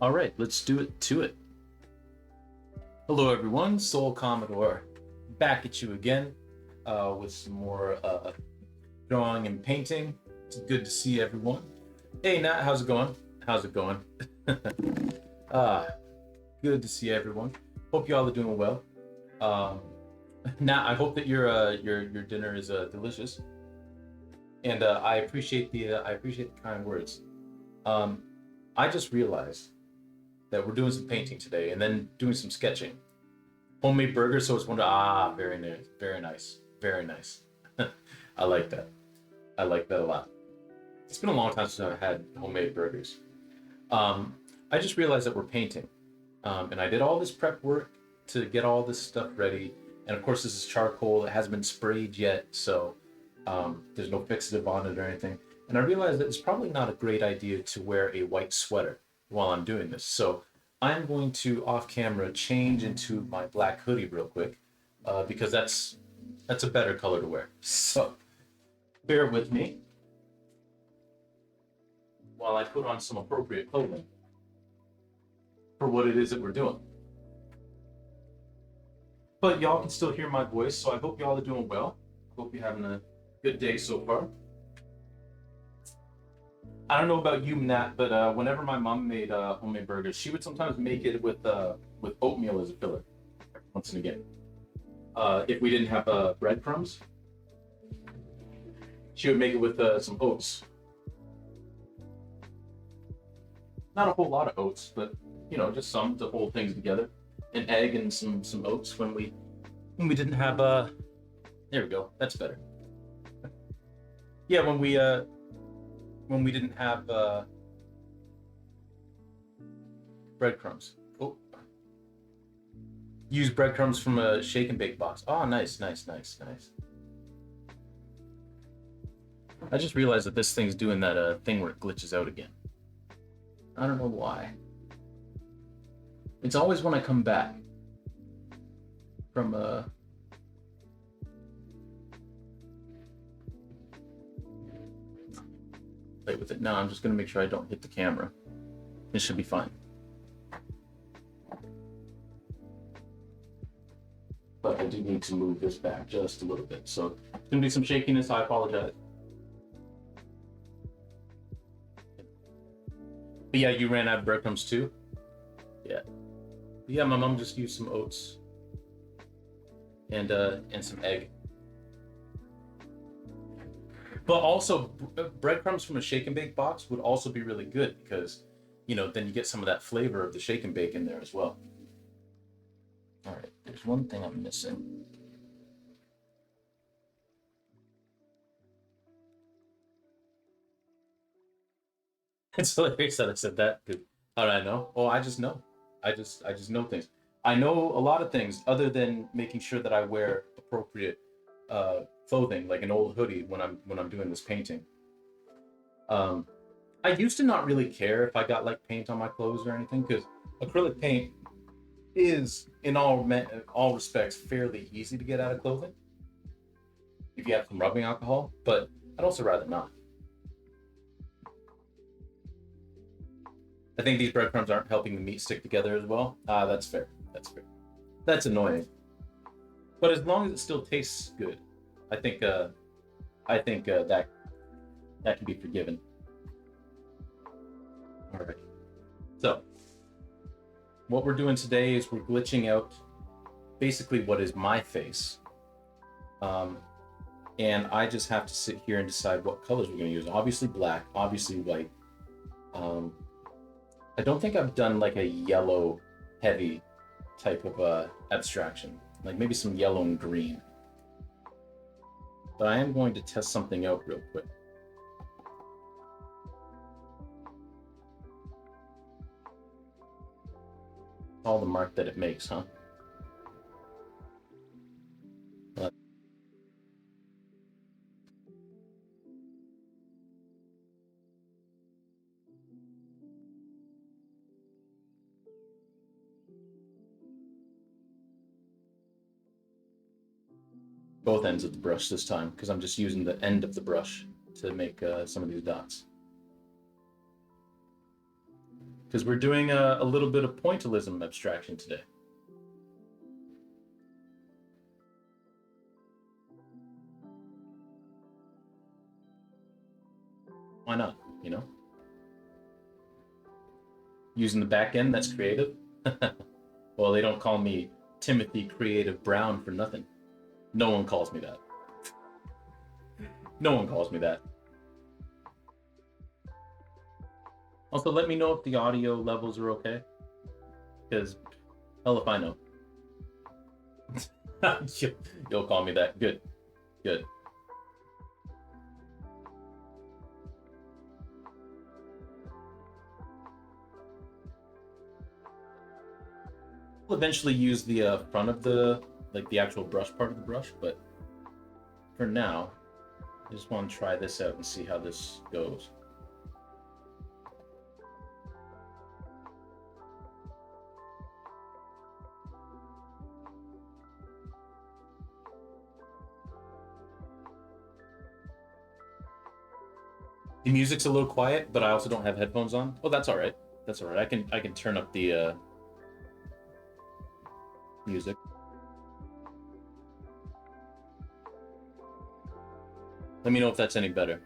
All right, let's do it to it. Hello, everyone. Soul Commodore back at you again with some more drawing and painting. It's good to see everyone. Hey, Nat, how's it going? How's it going? uh, Good to see everyone. Hope you all are doing well. Um, Nat, I hope that your dinner is delicious, and I appreciate the kind words. Um, I just realized that we're doing some painting today and then doing some sketching. Homemade burgers, so it's very nice, very nice, very nice. I like that. I like that a lot. It's been a long time since I've had homemade burgers. Um, I just realized that we're painting, and I did all this prep work to get all this stuff ready. And of course, this is charcoal; it hasn't been sprayed yet, so there's no fixative on it or anything. And I realized that it's probably not a great idea to wear a white sweater while I'm doing this. So I'm going to off camera change into my black hoodie real quick because that's a better color to wear. So bear with me while I put on some appropriate clothing for what it is that we're doing. But y'all can still hear my voice, so I hope y'all are doing well. Hope you're having a good day so far. I don't know about you, Nat, but whenever my mom made homemade burgers, she would sometimes make it with oatmeal as a filler, once and again. If we didn't have breadcrumbs, she would make it with some oats. Not a whole lot of oats, but just some to hold things together. An egg and some oats when we didn't have there we go. That's better. Yeah, when we didn't have breadcrumbs. Oh, use breadcrumbs from a shake and bake box. Oh, nice, nice, nice, nice. I just realized that this thing's doing that thing where it glitches out again. I don't know why. It's always when I come back from play with it. Now I'm just gonna make sure I don't hit the camera. This should be fine. But I do need to move this back just a little bit. So it's gonna be some shakiness, I apologize. But yeah, you ran out of breadcrumbs too? Yeah. But yeah, my mom just used some oats and some egg. But also breadcrumbs from a shake and bake box would also be really good because then you get some of that flavor of the shake and bake in there as well. All right, there's one thing I'm missing. It's hilarious that I said that. How did I know? Oh, I just know. I just know things. I know a lot of things other than making sure that I wear appropriate clothing, like an old hoodie when I'm doing this painting. Um, I used to not really care if I got like paint on my clothes or anything because acrylic paint is, in all respects, fairly easy to get out of clothing if you have some rubbing alcohol. But I'd also rather not. I think these breadcrumbs aren't helping the meat stick together as well. That's fair. That's fair. That's annoying. But as long as it still tastes good, I think that can be forgiven. All right. So what we're doing today is we're glitching out basically what is my face. And I just have to sit here and decide what colors we're going to use. Obviously black, obviously white. I don't think I've done like a yellow heavy type of abstraction, like maybe some yellow and green. But I am going to test something out real quick. All the mark that it makes, huh? Both ends of the brush this time because I'm just using the end of the brush to make some of these dots. because we're doing a little bit of pointillism abstraction today. Why not? You know, using the back end that's creative. Well, they don't call me Timothy Creative Brown for nothing. No one calls me that. No one calls me that. Also, let me know if the audio levels are okay, because hell if I know. You'll call me that. Good, good. We'll eventually use the front of the actual brush part of the brush, but for now, I just want to try this out and see how this goes. The music's a little quiet, but I also don't have headphones on. Oh, that's all right. That's all right. I can turn up the music. Let me know if that's any better.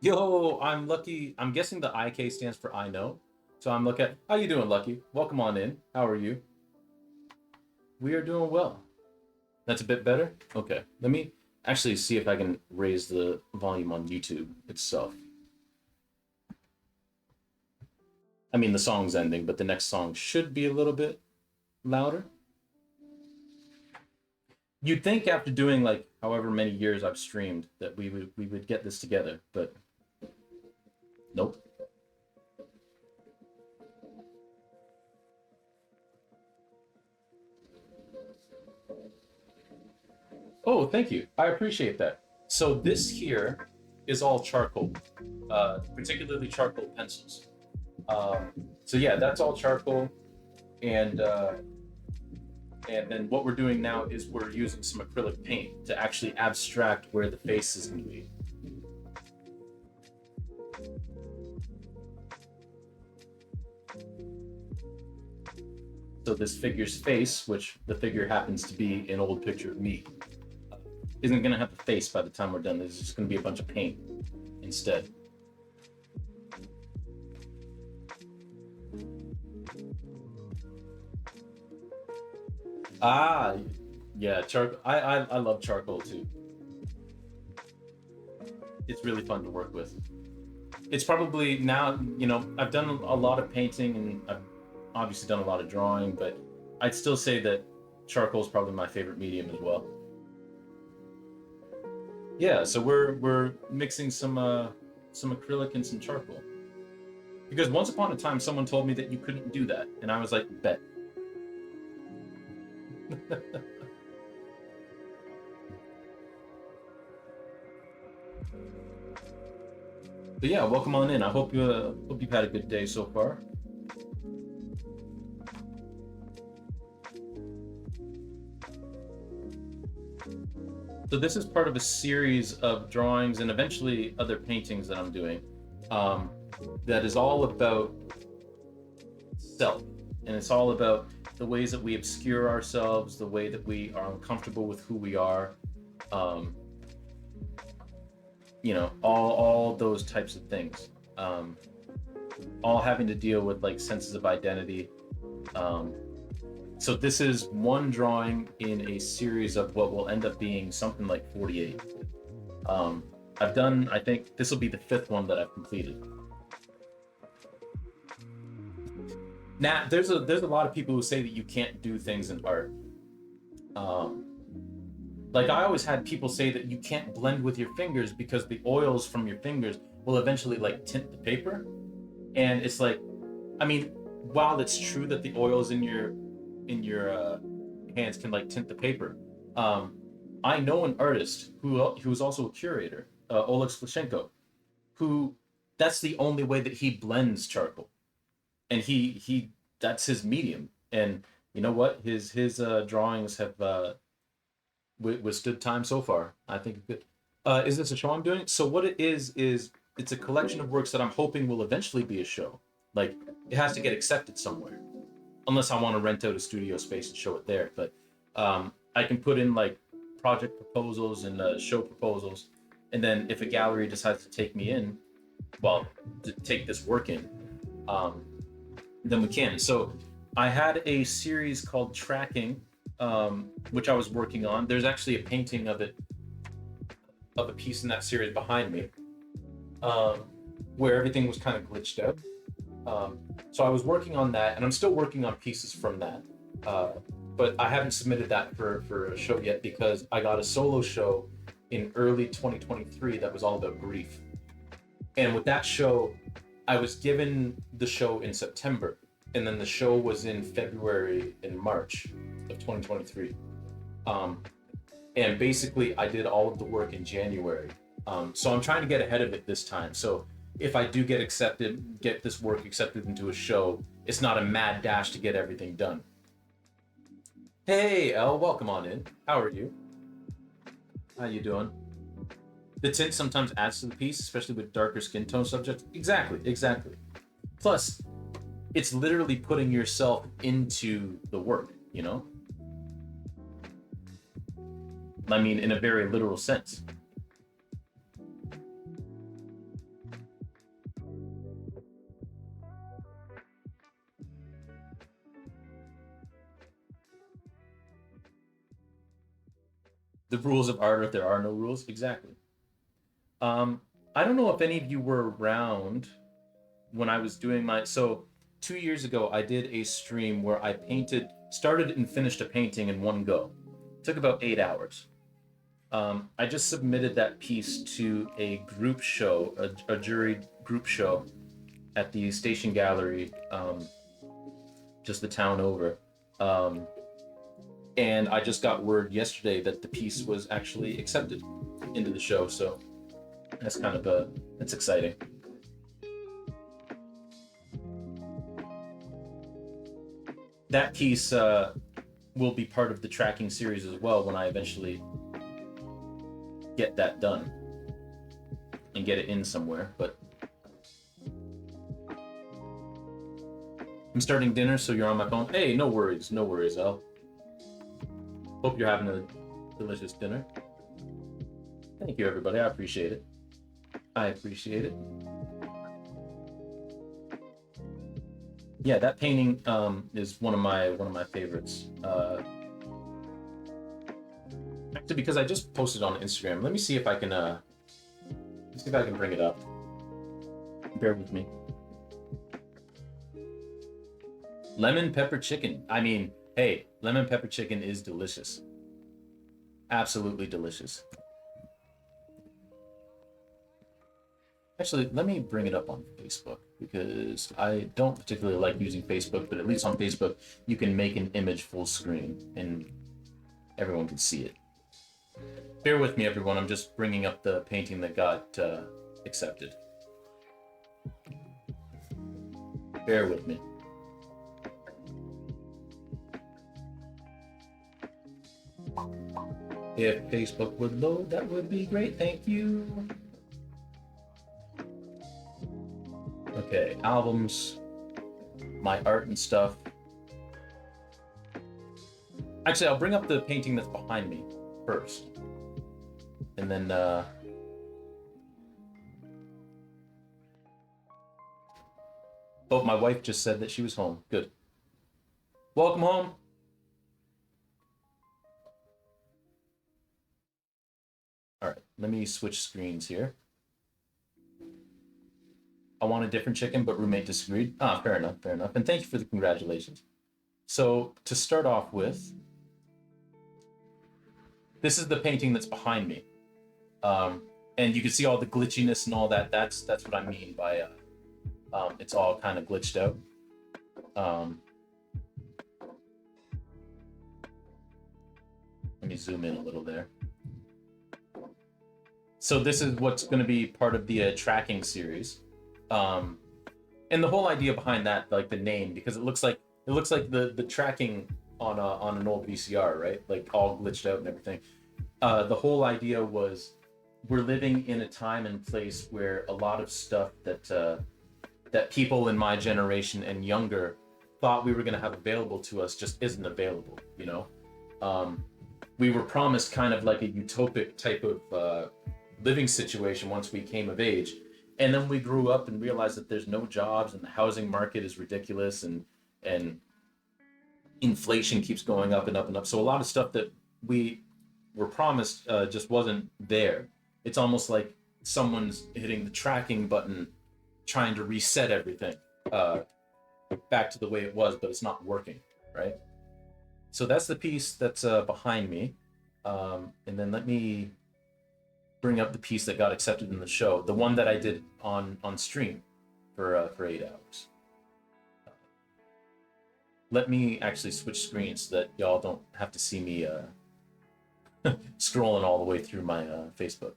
Yo, I'm Lucky. I'm guessing the IK stands for I know. So I'm Lucky. How you doing, Lucky? Welcome on in. How are you? We are doing well. That's a bit better? Okay. Let me actually see if I can raise the volume on YouTube itself. I mean, the song's ending, but the next song should be a little bit louder. You'd think after doing like however many years I've streamed that we would get this together, but nope. Oh, thank you. I appreciate that. So this here is all charcoal, particularly charcoal pencils. Um, so yeah, that's all charcoal, and and then what we're doing now is we're using some acrylic paint to actually abstract where the face is going to be. So this figure's face, which the figure happens to be an old picture of me, isn't going to have a face by the time we're done. There's just going to be a bunch of paint instead. Ah, yeah, charcoal. I love charcoal too. It's really fun to work with. It's probably now, I've done a lot of painting and I've obviously done a lot of drawing, but I'd still say that charcoal is probably my favorite medium as well. Yeah, so we're mixing some acrylic and some charcoal. Because once upon a time someone told me that you couldn't do that, and I was like, bet. But yeah, welcome on in. I hope you've had a good day so far. So this is part of a series of drawings and eventually other paintings that I'm doing. Um, that is all about self, and it's all about the ways that we obscure ourselves, the way that we are uncomfortable with who we are. Um, all those types of things. Um, all having to deal with like senses of identity. Um, so this is one drawing in a series of what will end up being something like 48. I think this will be the fifth one that I've completed. Now, there's a lot of people who say that you can't do things in art. Um, like I always had people say that you can't blend with your fingers because the oils from your fingers will eventually like tint the paper. And it's like, I mean, while it's true that the oils in your hands can like tint the paper, um, I know an artist who's also a curator, Oleg Sklishenko, who that's the only way that he blends charcoal, and he that's his medium. And you know what? His drawings have withstood time so far. I think. Is this a show I'm doing? So what it is it's a collection of works that I'm hoping will eventually be a show. Like it has to get accepted somewhere, unless I want to rent out a studio space and show it there. But I can put in like project proposals and show proposals, and then if a gallery decides to take me in, well, to take this work in, um, then we can. So I had a series called Tracking, which I was working on. There's actually a painting of it, of a piece in that series behind me, um, where everything was kind of glitched out. So I was working on that, and I'm still working on pieces from that. Uh, but I haven't submitted that for a show yet because I got a solo show in early 2023 that was all about grief. And with that show, I was given the show in September, and then the show was in February and March of 2023. Um, and basically, I did all of the work in January. So I'm trying to get ahead of it this time. So if I do get this work accepted into a show, it's not a mad dash to get everything done. Hey, Elle, welcome on in. How are you? How you doing? The tint sometimes adds to the piece, especially with darker skin tone subjects. Exactly, exactly. Plus, it's literally putting yourself into the work, you know? I mean, in a very literal sense. The rules of art, if there are no rules, exactly. Um, I don't know if any of you were around when I was doing my. So 2 years ago, I did a stream where I started and finished a painting in one go. It took about 8 hours. I just submitted that piece to a group show, a juried group show at the Station Gallery, just the town over. Um, and I just got word yesterday that the piece was actually accepted into the show. So that's kind of that's exciting. That piece will be part of the tracking series as well when I eventually get that done and get it in somewhere. But I'm starting dinner, so you're on my phone. Hey, no worries, El. Hope you're having a delicious dinner. Thank you, everybody. I appreciate it. Yeah, that painting is one of my favorites. Actually, because I just posted on Instagram. Let me see if I can bring it up. Bear with me. Lemon pepper chicken. I mean, hey, lemon pepper chicken is delicious. Absolutely delicious. Actually, let me bring it up on Facebook because I don't particularly like using Facebook, but at least on Facebook, you can make an image full screen and everyone can see it. Bear with me, everyone. I'm just bringing up the painting that got accepted. Bear with me. If Facebook would load, that would be great. Thank you. Okay, albums, my art and stuff. Actually, I'll bring up the painting that's behind me first. And then, oh, my wife just said that she was home. Good. Welcome home. All right, let me switch screens here. I want a different chicken, but roommate disagreed. Ah, fair enough. And thank you for the congratulations. So to start off with, this is the painting that's behind me. And you can see all the glitchiness and all that. That's what I mean by it's all kind of glitched out. Let me zoom in a little there. So this is what's going to be part of the tracking series. And the whole idea behind that, like the name, because it looks like the tracking on an old VCR, right? Like all glitched out and everything. The whole idea was we're living in a time and place where a lot of stuff that people in my generation and younger thought we were going to have available to us just isn't available. Um, we were promised kind of like a utopic type of living situation once we came of age, and then we grew up and realized that there's no jobs and the housing market is ridiculous, and inflation keeps going up and up and up. So a lot of stuff that we were promised just wasn't there. It's almost like someone's hitting the tracking button, trying to reset everything uh, back to the way it was, but it's not working, right? So that's the piece that's behind me. And then let me bring up the piece that got accepted in the show, the one that I did on stream for 8 hours. Let me actually switch screens so that y'all don't have to see me scrolling all the way through my Facebook.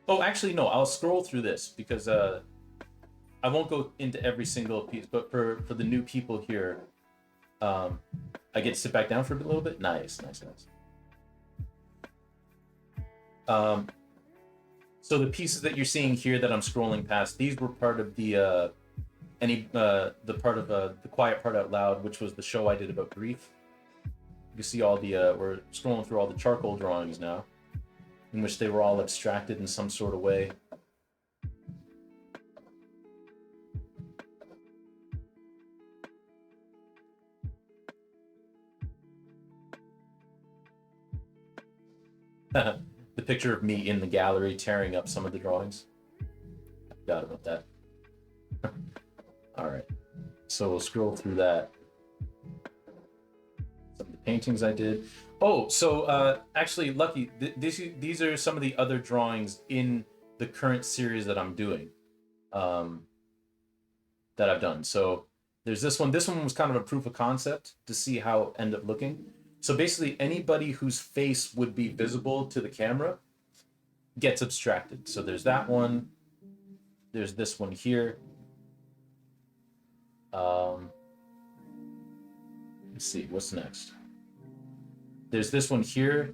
Oh, actually, no. I'll scroll through this because I won't go into every single piece. But for the new people here, um, I get to sit back down for a little bit. Nice, nice, nice. Um, so the pieces that you're seeing here that I'm scrolling past, these were part of the part of the Quiet Part Out Loud, which was the show I did about grief. You see all the we're scrolling through all the charcoal drawings now, in which they were all abstracted in some sort of way. The picture of me in the gallery tearing up some of the drawings. I forgot about that. All right, so we'll scroll through that. Some of the paintings I did. Oh, so actually, Lucky, these are some of the other drawings in the current series that I'm doing, um, that I've done. So there's this one. This one was kind of a proof of concept to see how it ended up looking. So basically, anybody whose face would be visible to the camera gets abstracted. So there's that one. There's this one here. Let's see, what's next? There's this one here,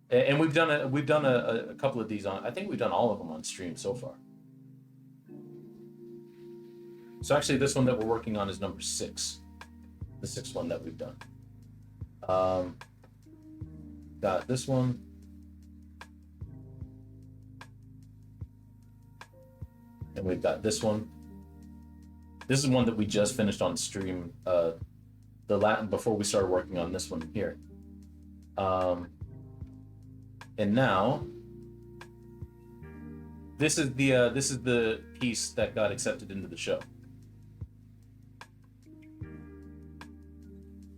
and we've done a couple of these on. I think we've done all of them on stream so far. So actually, this one that we're working on is number 6, the 6th one that we've done. Um, got this one. And we've got this one. This is one that we just finished on stream. The Latin before we started working on this one here. And now this is the piece that got accepted into the show.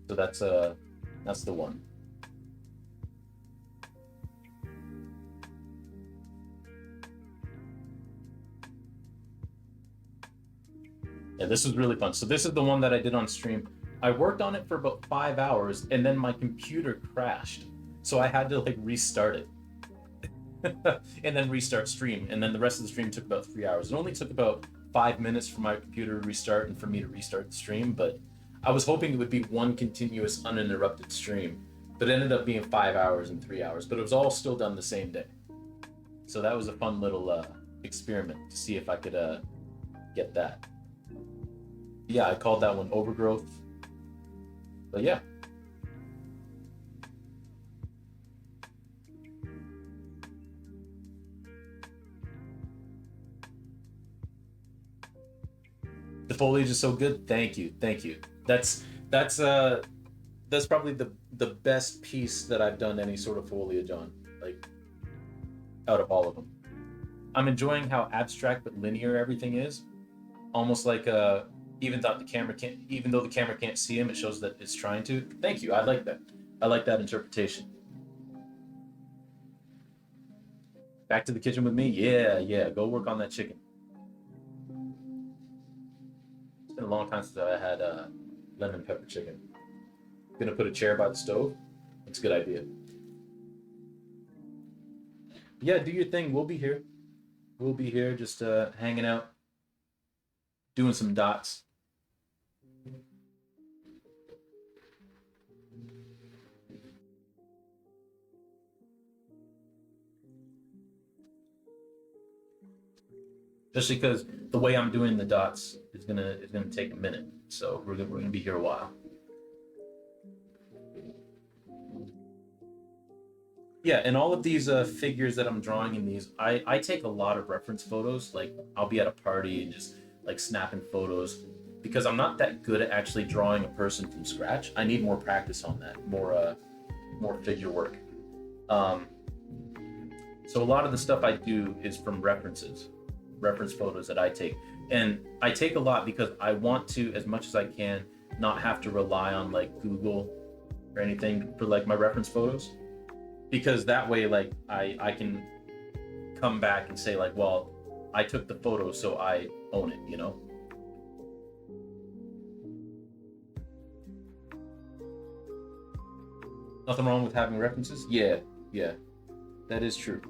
So that's the one. Yeah, this was really fun. So this is the one that I did on stream. I worked on it for about 5 hours, and then my computer crashed, so I had to like restart it, and then restart stream, and then the rest of the stream took about 3 hours. It only took about 5 minutes for my computer to restart and for me to restart the stream, but I was hoping it would be one continuous uninterrupted stream, but it ended up being 5 hours and 3 hours, but it was all still done the same day. So that was a fun little experiment to see if I could get that. Yeah, I called that one Overgrowth. But yeah. The foliage is so good. Thank you. Thank you. That's probably the best piece that I've done any sort of foliage on, like out of all of them. I'm enjoying how abstract but linear everything is. Almost like even though the camera can't see him, it shows that it's trying to. Thank you. I like that. I like that interpretation. Back to the kitchen with me. Yeah, yeah. Go work on that chicken. It's been a long time since I had lemon pepper chicken. Gonna put a chair by the stove. It's a good idea. Yeah, do your thing. We'll be here. We'll be here just hanging out, doing some dots. Especially because the way I'm doing the dots is gonna take a minute, so we're gonna be here a while. Yeah, and all of these figures that I'm drawing in these, I take a lot of reference photos. Like I'll be at a party and just like snapping photos because I'm not that good at actually drawing a person from scratch. I need more practice on that, more figure work. Um, so a lot of the stuff I do is from reference photos that I take, and I take a lot because I want to, as much as I can, not have to rely on like Google or anything for like my reference photos because that way like I can come back and say like, well, I took the photo so I own it. Nothing wrong with having references. Yeah, yeah, that is true.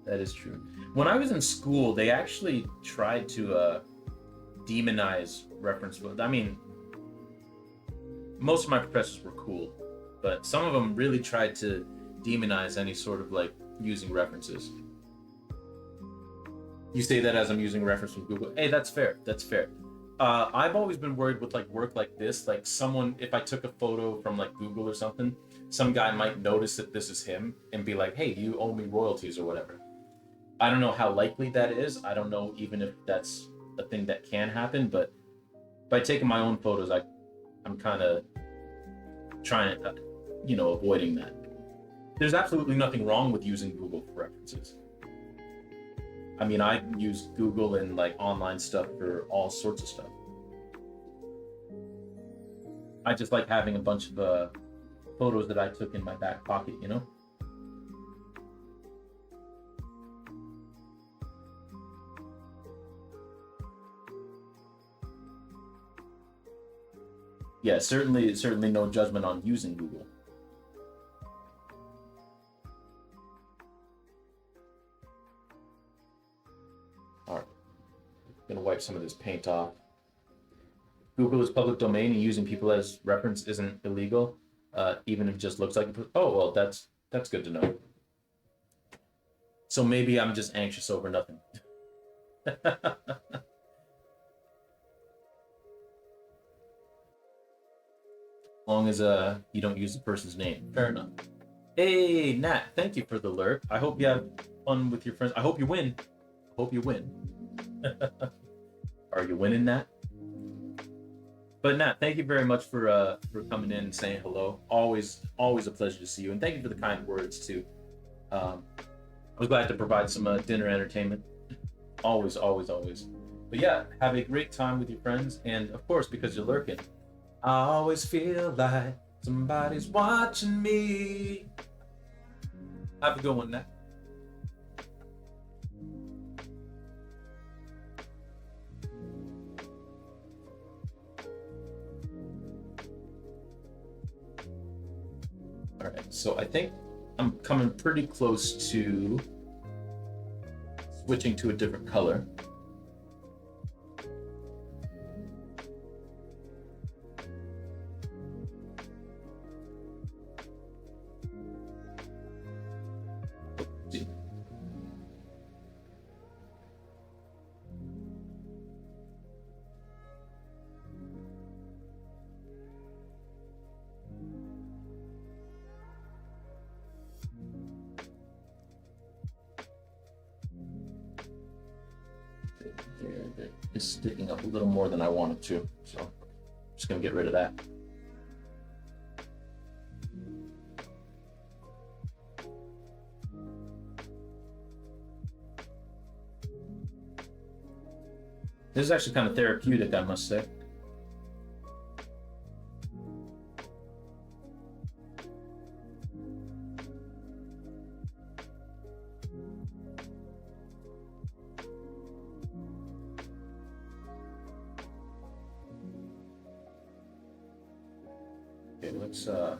That is true. When I was in school, they actually tried to demonize reference photos. I mean, most of my professors were cool, but some of them really tried to demonize any sort of like using references. You say that as I'm using a reference from Google. Hey, that's fair. That's fair. I've always been worried with like work like this. Like someone, if I took a photo from like Google or something, some guy might notice that this is him and be like, "Hey, you owe me royalties or whatever." I don't know how likely that is. I don't know even if that's a thing that can happen. But by taking my own photos, I'm kind of trying, avoiding that. There's absolutely nothing wrong with using Google for references. I mean, I use Google and like online stuff for all sorts of stuff. I just like having a bunch of photos that I took in my back pocket. Yeah, certainly no judgment on using Google. All right, gonna wipe some of this paint off. Google is public domain, and using people as reference isn't illegal, even if it just looks like. Oh well, that's good to know. So maybe I'm just anxious over nothing. As long as you don't use the person's name. Fair enough. Hey Nat, thank you for the alert. I hope you have fun with your friends. I hope you win. I hope you win. Are you winning, Nat? But Nat, thank you very much for coming in and saying hello. Always a pleasure to see you, and thank you for the kind words too. I was glad to provide some dinner entertainment. Always. But yeah, have a great time with your friends, and of course, because you're lurking, I always feel like somebody's watching me. Have a good one, Nat. All right, so I think I'm coming pretty close to switching to a different color. See. There, it's sticking up a little more than I wanted to, so I'm just gonna get rid of that. This is actually kind of therapeutic, I must say. Okay, let's put a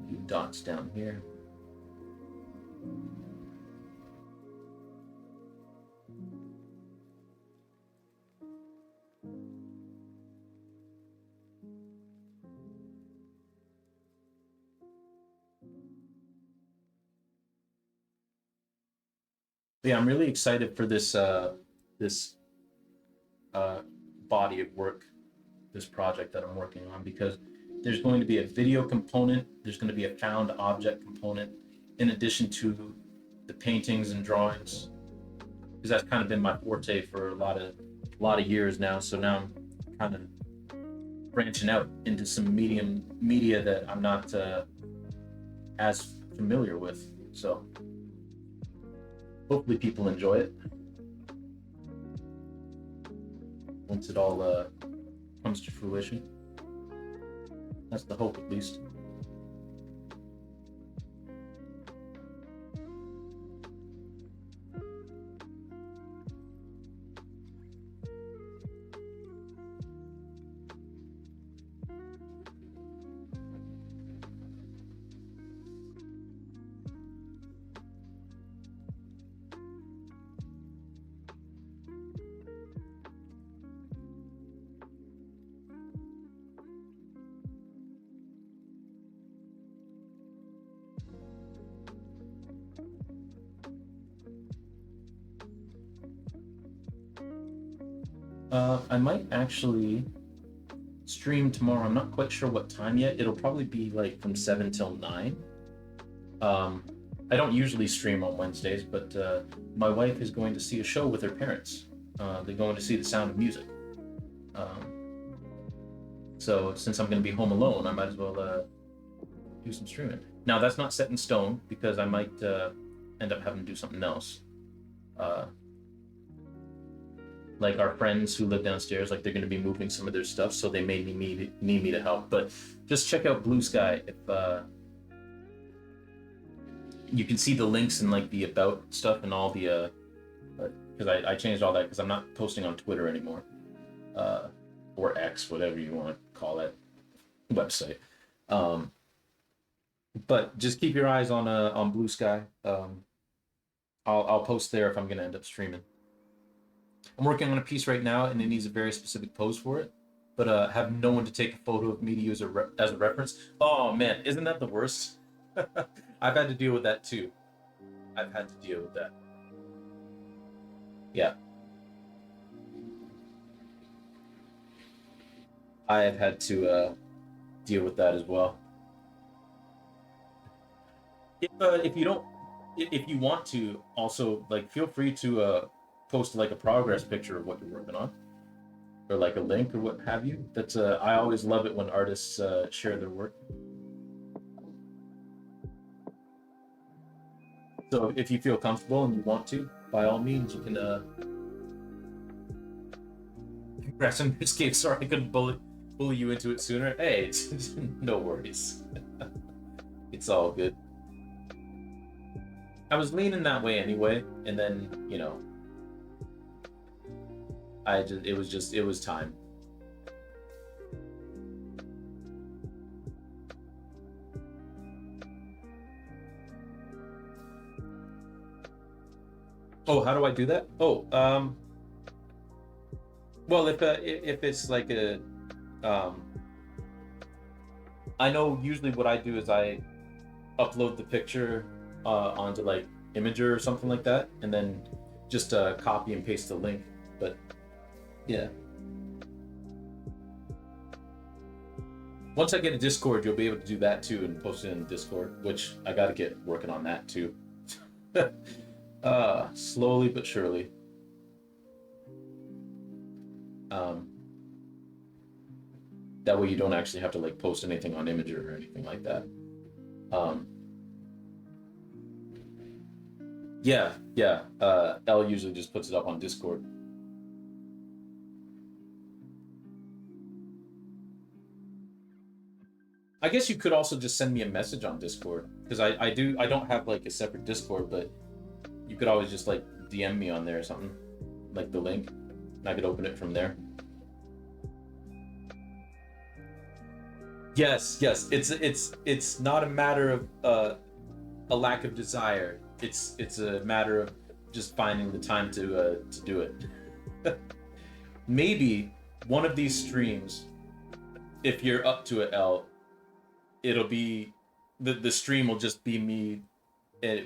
few dots down here. But yeah, I'm really excited for this uh, body of work, this project that I'm working on, because there's going to be a video component, there's going to be a found object component, in addition to the paintings and drawings, because that's kind of been my forte for a lot of years now. So now I'm kind of branching out into some media that I'm not as familiar with. So hopefully people enjoy it once it all comes to fruition. That's the hope, at least. I might actually stream tomorrow. I'm not quite sure what time yet. It'll probably be like from 7 till 9. Um, I don't usually stream on Wednesdays, but my wife is going to see a show with her parents. They're going to see The Sound of Music. Um, so since I'm going to be home alone, I might as well do some streaming. Now that's not set in stone because I might end up having to do something else. Uh, like our friends who live downstairs, like they're going to be moving some of their stuff, so they may need me to help. But just check out Blue Sky if you can see the links and like the about stuff and all the because I changed all that because I'm not posting on Twitter anymore, or X, whatever you want to call that website. Um, but just keep your eyes on Blue Sky. I'll post there if I'm going to end up streaming. I'm working on a piece right now, and it needs a very specific pose for it. But have no one to take a photo of me to use as a reference. Oh man, isn't that the worst? I've had to deal with that too. I've had to deal with that. Yeah, I have had to deal with that as well. If you don't, if you want to, also like feel free to post like a progress picture of what you're working on, or like a link or what have you. That's I always love it when artists share their work. So if you feel comfortable and you want to, by all means, you can press on escape. Sorry, I couldn't bully you into it sooner. Hey, it's, no worries. It's all good. I was leaning that way anyway, and then it was time. Oh, how do I do that? Oh, well, if it's like a um, I know usually what I do is I upload the picture onto like Imager or something like that, and then just copy and paste the link. But yeah, once I get a Discord, you'll be able to do that too and post it in Discord, which I got to get working on that too. Slowly but surely. Um, that way you don't actually have to like post anything on Imager or anything like that. Um, yeah, yeah. Elle usually just puts it up on Discord. I guess you could also just send me a message on Discord because I don't have like a separate Discord, but you could always just like DM me on there or something, like the link, and I could open it from there. Yes, yes. It's not a matter of a lack of desire. It's a matter of just finding the time to do it. Maybe one of these streams, if you're up to it, L, it'll be the stream will just be me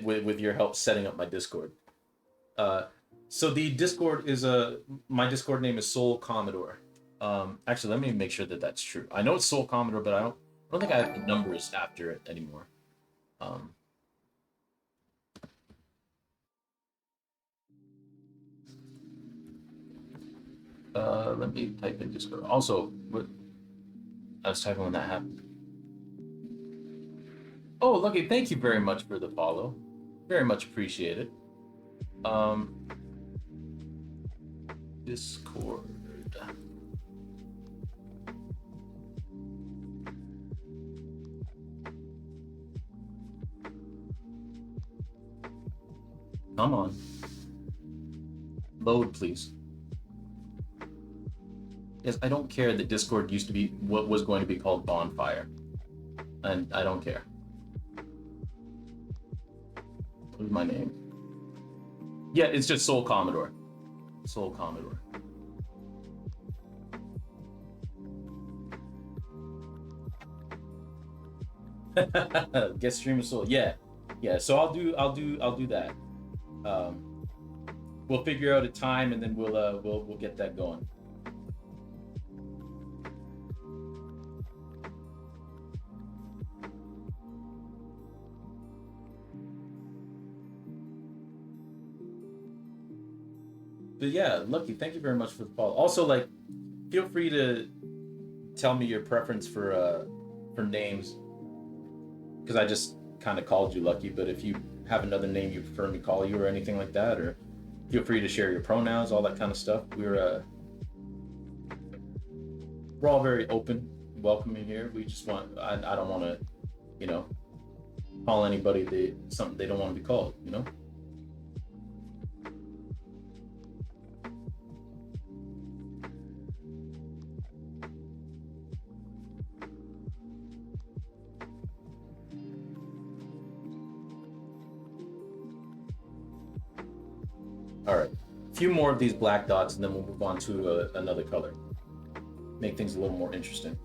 with your help setting up my Discord. Uh, so the Discord is my Discord name is Soul Commodore. Actually, let me make sure that that's true. I know it's Soul Commodore, but I don't think I have the numbers after it anymore. Um, Let me type in Discord. Also, what I was typing when that happened. Oh, Lucky, thank you very much for the follow. Very much appreciated. Um, Discord. Come on. Load, please. Yes, I don't care that Discord used to be what was going to be called Bonfire. And I don't care. What's my name? Yeah, it's just Soul Commodore. Soul Commodore. Guest stream of Soul. Yeah. Yeah. So I'll do that. Um, we'll figure out a time and then we'll get that going. But yeah, Lucky, thank you very much for the follow. Also, like, feel free to tell me your preference for names, because I just kind of called you Lucky. But if you have another name you prefer me call you or anything like that, or feel free to share your pronouns, all that kind of stuff. We're all very open, welcoming here. We just want I don't want to, you know, call anybody something they don't want to be called. You know. All right, a few more of these black dots, and then we'll move on to another color. Make things a little more interesting.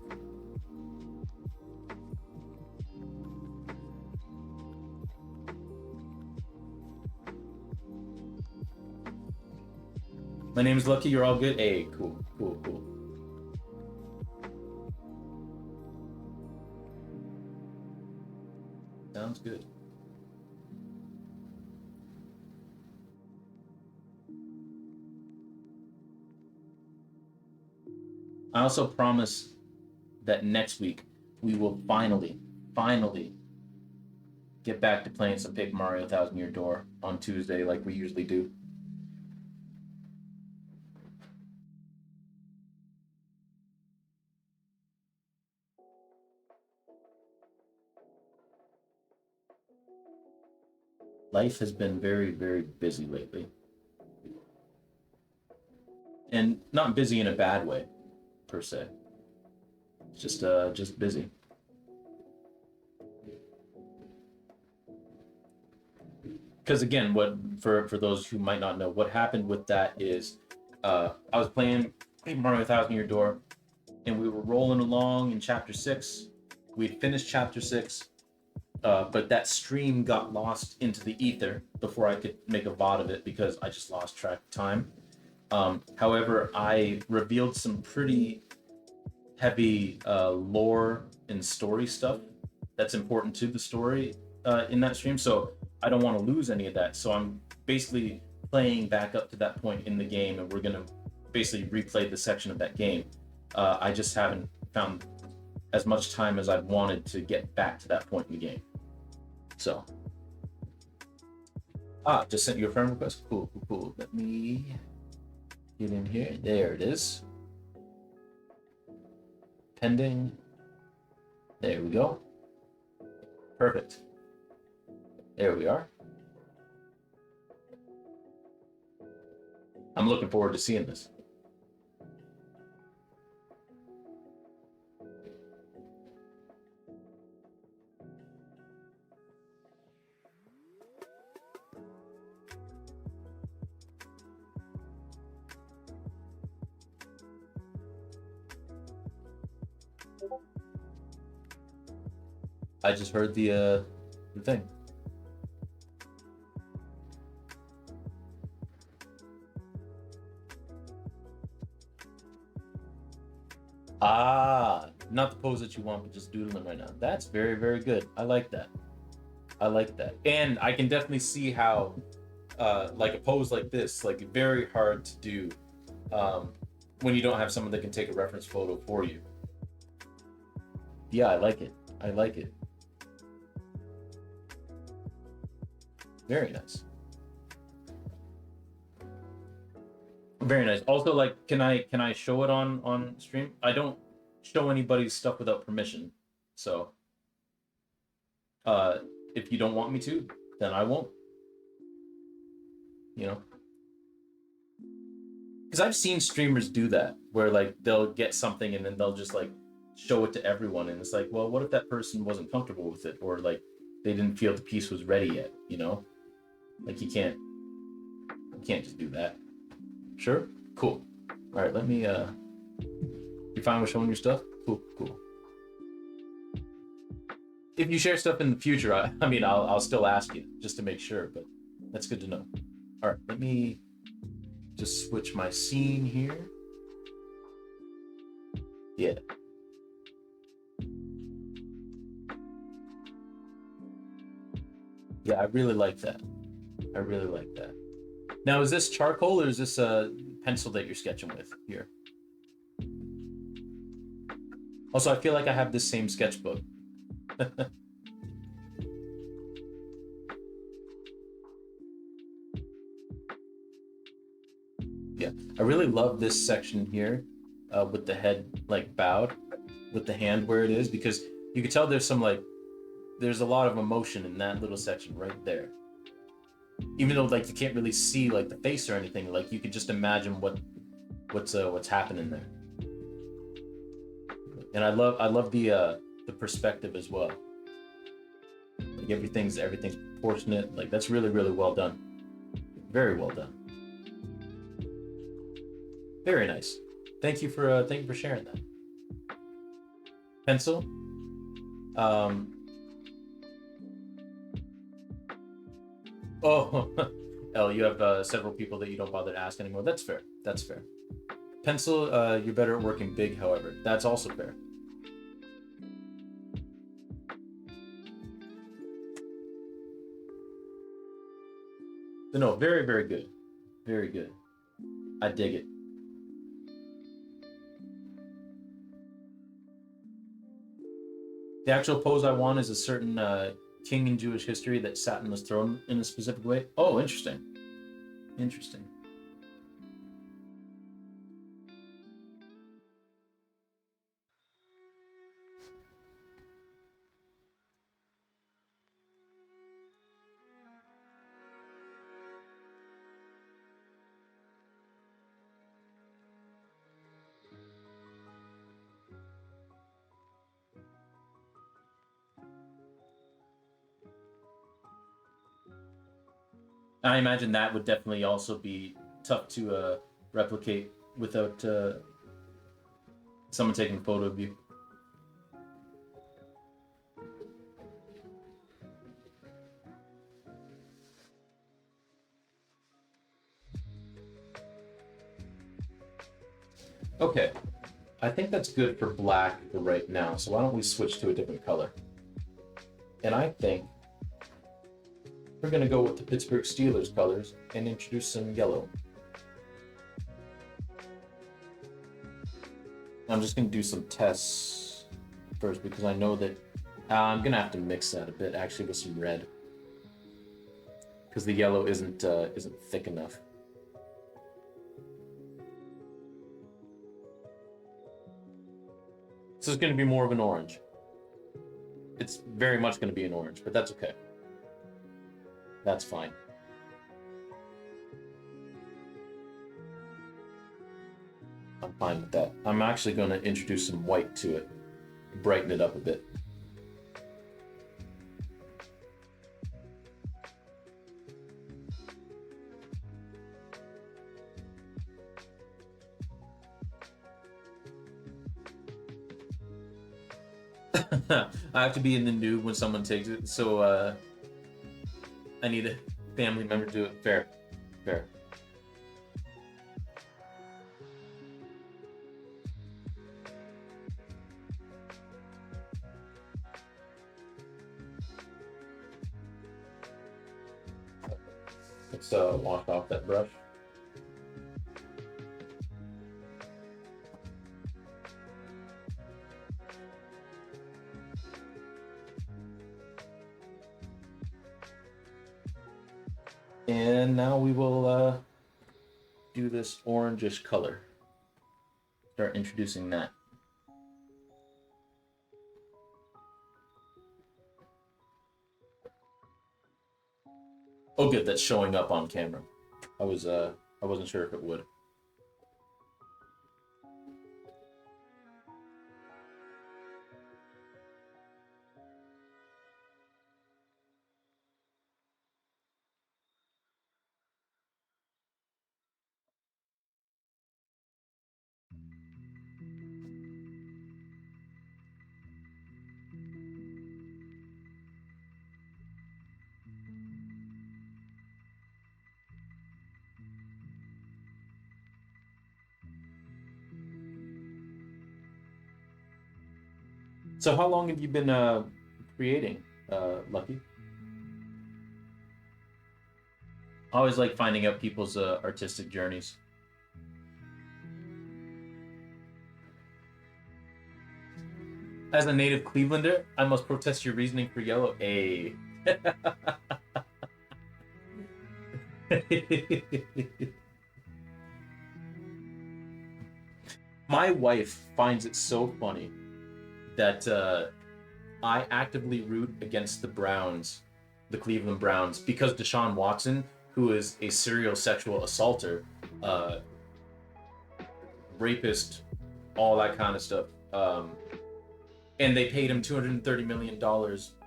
My name is Lucky. You're all good. Hey, cool, cool, cool. Sounds good. I also promise that next week we will finally get back to playing some Paper Mario Thousand Year Door on Tuesday, like we usually do. Life has been very, very busy lately, and not busy in a bad way, per se. It's just busy. Because again, what for those who might not know, what happened with that is, I was playing Paper Mario Thousand Year Door, and we were rolling along in Chapter Six. We'd finished Chapter Six, but that stream got lost into the ether before I could make a VOD of it because I just lost track of time. However, I revealed some pretty heavy lore and story stuff that's important to the story in that stream. So I don't want to lose any of that. So I'm basically playing back up to that point in the game, and we're gonna basically replay the section of that game. I just haven't found as much time as I've wanted to get back to that point in the game. So, just sent you a friend request. Cool, cool, cool. Let me get in here. There it is. Pending. There we go. Perfect. There we are. I'm looking forward to seeing this. I just heard the thing. Ah, not the pose that you want, but just doodling right now. That's very, very good. I like that. I like that. And I can definitely see how, like a pose like this, like very hard to do um, when you don't have someone that can take a reference photo for you. Yeah, I like it. I like it. Very nice. Very nice. Also, like, can I show it on stream? I don't show anybody's stuff without permission. So, uh, if you don't want me to, then I won't. You know, because I've seen streamers do that, where like they'll get something and then they'll just like show it to everyone, and it's like, well, what if that person wasn't comfortable with it, or like they didn't feel the piece was ready yet? You know, like you can't just do that. Sure, cool. All right, let me. You fine with showing your stuff? Cool, cool. If you share stuff in the future, I mean, I'll still ask you just to make sure, but that's good to know. All right, let me just switch my scene here. Yeah. Yeah, I really like that. I really like that. Now, is this charcoal or is this a pencil that you're sketching with here? Also, I feel like I have this same sketchbook. Yeah, I really love this section here with the head like bowed, with the hand where it is, because you can tell there's a lot of emotion in that little section right there. Even though like you can't really see like the face or anything, like you could just imagine what's happening there. And I love the perspective as well. Like everything's proportionate. Like that's really really well done. Very well done. Very nice. Thank you for sharing that. Pencil. Um. Oh, L. You have several people that you don't bother to ask anymore. That's fair. That's fair. Pencil. You're better at working big. However, that's also fair. So no, very very good. Very good. I dig it. The actual pose I want is a certain king in Jewish history that sat on his throne in a specific way. Oh, interesting. Interesting. I imagine that would definitely also be tough to replicate without someone taking a photo of you. Okay, I think that's good for black for right now. So why don't we switch to a different color? And I think we're gonna go with the Pittsburgh Steelers colors and introduce some yellow. I'm just gonna do some tests first because I know that I'm gonna have to mix that a bit actually with some red because the yellow isn't thick enough. So it's gonna be more of an orange. It's very much gonna be an orange, but that's okay. That's fine. I'm fine with that. I'm actually going to introduce some white to it, brighten it up a bit. I have to be in the nude when someone takes it, so I need a family member to do it. Fair, fair. Let's wash off that brush. And now we will do this orangish color. Start introducing that. Oh, good, that's showing up on camera. I wasn't sure if it would. So how long have you been creating, Lucky? I always like finding out people's artistic journeys. As a native Clevelander, I must protest your reasoning for yellow. A. My wife finds it so funny that I actively root against the Browns, the Cleveland Browns, because Deshaun Watson, who is a serial sexual assaulter, uh, rapist, all that kind of stuff. And they paid him $230 million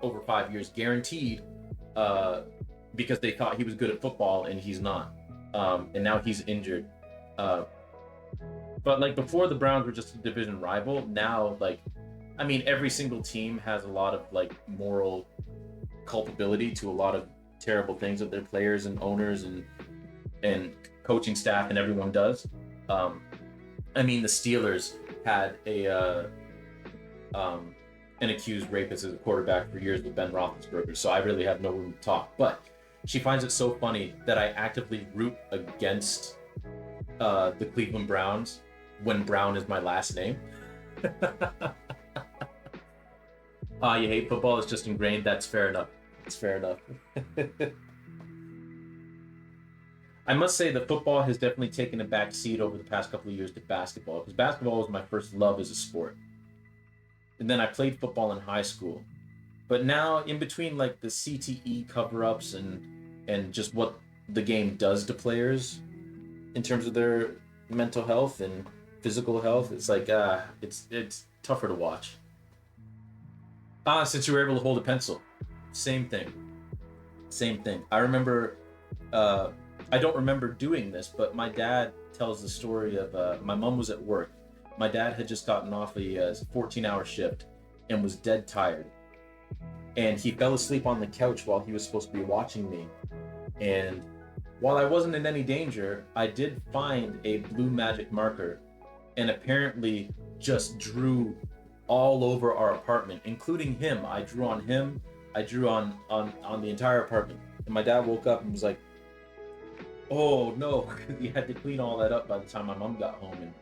over 5 years, guaranteed, because they thought he was good at football and he's not. And now he's injured. Uh, but like before, the Browns were just a division rival. Now, like, I mean, every single team has a lot of like moral culpability to a lot of terrible things that their players and owners and coaching staff and everyone does. I mean, the Steelers had an accused rapist as a quarterback for years with Ben Roethlisberger, so I really have no room to talk. But she finds it so funny that I actively root against the Cleveland Browns when Brown is my last name. You hate football, it's just ingrained. That's fair enough. It's fair enough. I must say that football has definitely taken a back seat over the past couple of years to basketball, because basketball was my first love as a sport. And then I played football in high school. But now, in between like the CTE cover-ups and just what the game does to players in terms of their mental health and physical health, it's like it's tougher to watch. Since you were able to hold a pencil, same thing, same thing. I remember, uh, I don't remember doing this, but my dad tells the story of my mom was at work. My dad had just gotten off a 14-hour shift and was dead tired, and he fell asleep on the couch while he was supposed to be watching me. And while I wasn't in any danger, I did find a blue magic marker and apparently just drew all over our apartment, including him. I drew on him. I drew on the entire apartment. And my dad woke up and was like, "Oh no," because he had to clean all that up by the time my mom got home, and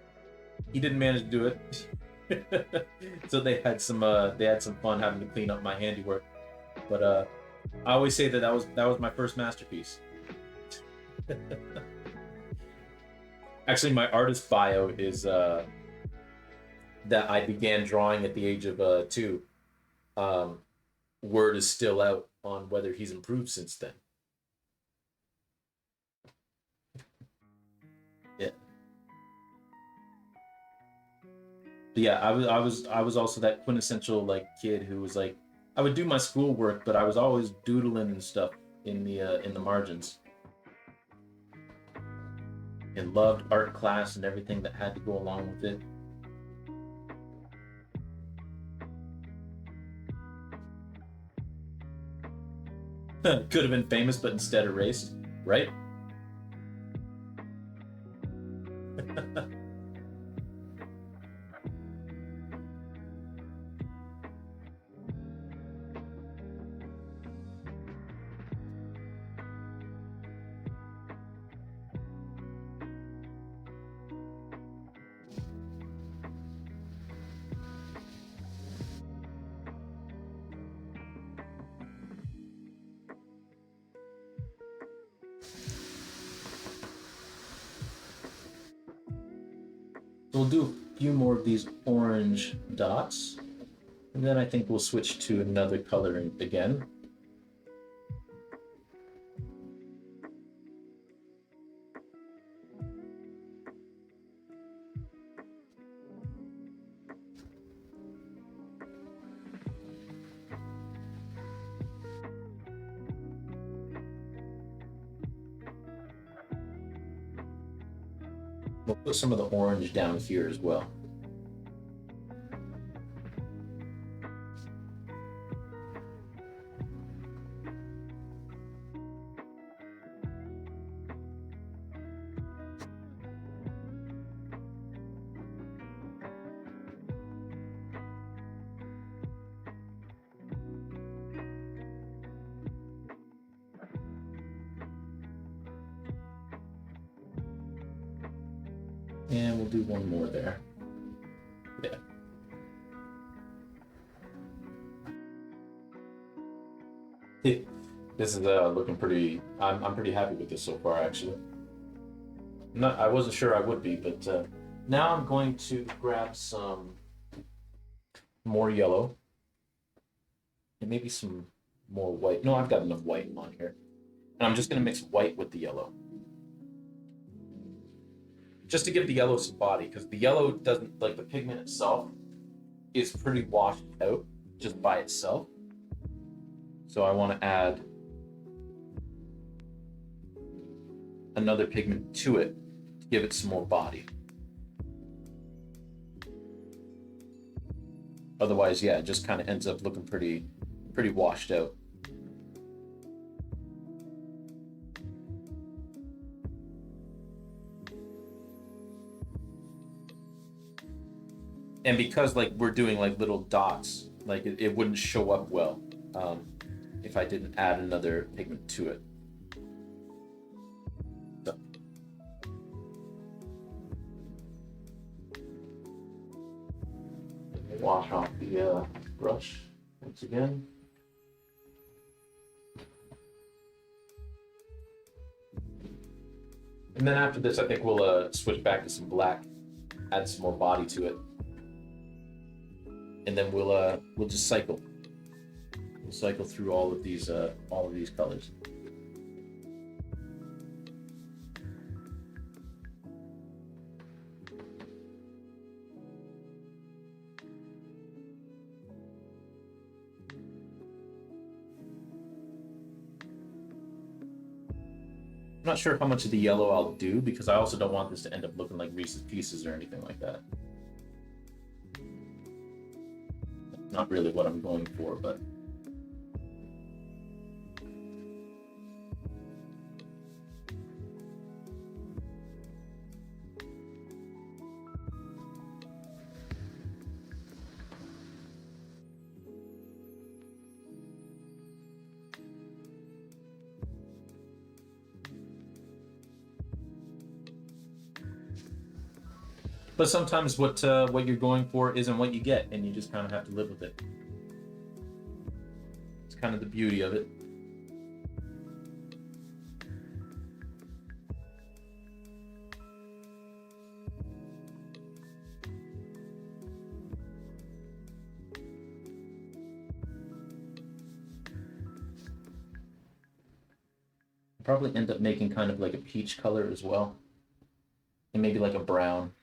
he didn't manage to do it. So they had some fun having to clean up my handiwork. But I always say that was my first masterpiece. Actually, my artist bio is that I began drawing at the age of 2. Um, Word is still out on whether he's improved since then. Yeah, but yeah. I was also that quintessential like kid who was like, I would do my schoolwork, but I was always doodling and stuff in the margins, and loved art class and everything that had to go along with it. Could have been famous, but instead erased, right? So we'll do a few more of these orange dots, and then I think we'll switch to another color again. We'll put some of the orange down here as well. And we'll do one more there. Yeah. This is looking pretty. I'm pretty happy with this so far, actually. I wasn't sure I would be, but now I'm going to grab some more yellow and maybe some more white. No, I've got enough white on here, and I'm just gonna mix white with the yellow, just to give the yellow some body, because the yellow doesn't, like, the pigment itself is pretty washed out just by itself. So I want to add another pigment to it to give it some more body. Otherwise, yeah, it just kind of ends up looking pretty washed out. And because, like, we're doing like little dots, like it wouldn't show up well if I didn't add another pigment to it. So. Wash off the brush once again. And then after this, I think we'll switch back to some black, add some more body to it, and then we'll just cycle. We'll cycle through all of these colors. I'm not sure how much of the yellow I'll do, because I also don't want this to end up looking like Reese's Pieces or anything like that. Not really what I'm going for, but sometimes what you're going for isn't what you get, and you just kind of have to live with it. It's kind of the beauty of it. I'll probably end up making kind of like a peach color as well, and maybe like a brown.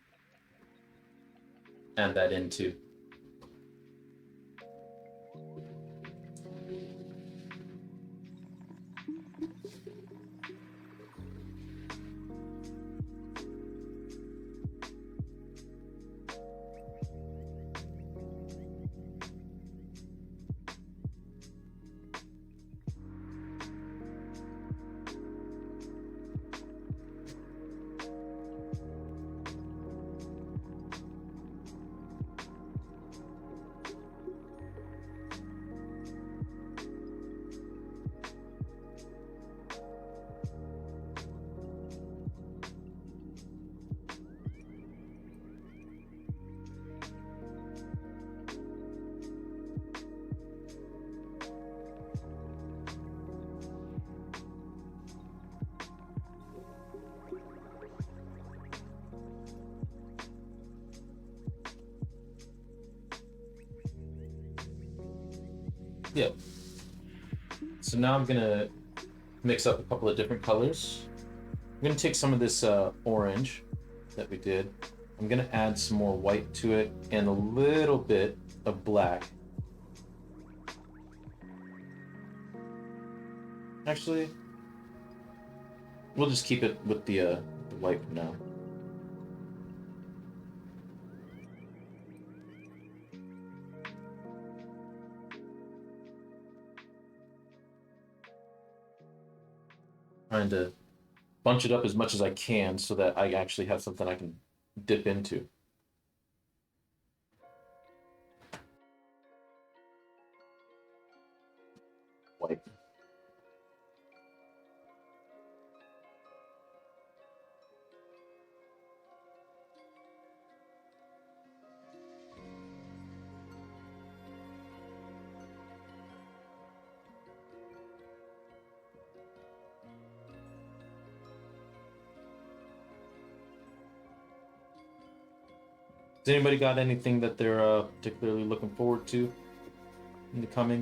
Add that in too. Yeah. So now I'm gonna mix up a couple of different colors. I'm gonna take some of this orange that we did. I'm gonna add some more white to it and a little bit of black. Actually, we'll just keep it with the white for now. Trying to bunch it up as much as I can so that I actually have something I can dip into. White. Has anybody got anything that they're particularly looking forward to in the coming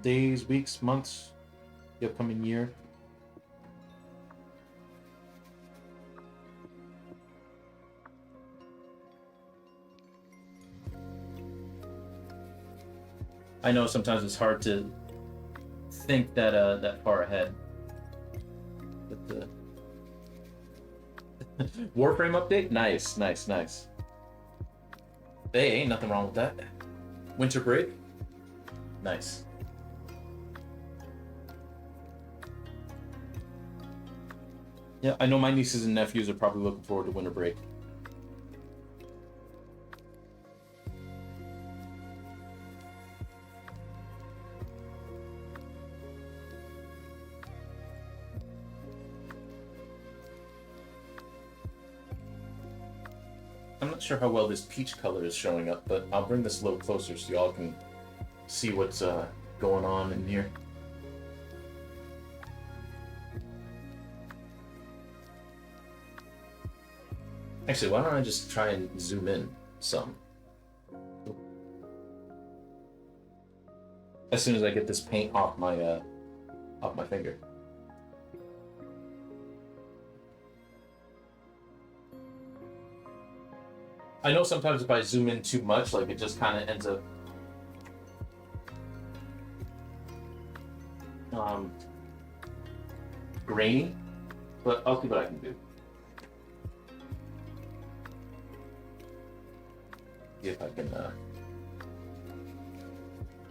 days, weeks, months, the upcoming year? I know sometimes it's hard to think that far ahead. But the Warframe update? Nice, nice, nice. Hey, ain't nothing wrong with that. Winter break? Nice. Yeah, I know my nieces and nephews are probably looking forward to winter break. I'm not sure how well this peach color is showing up, but I'll bring this a little closer so y'all can see what's going on in here. Actually, why don't I just try and zoom in some? As soon as I get this paint off my finger. I know sometimes if I zoom in too much, like it just kind of ends up grainy, but I'll see what I can do. See if I can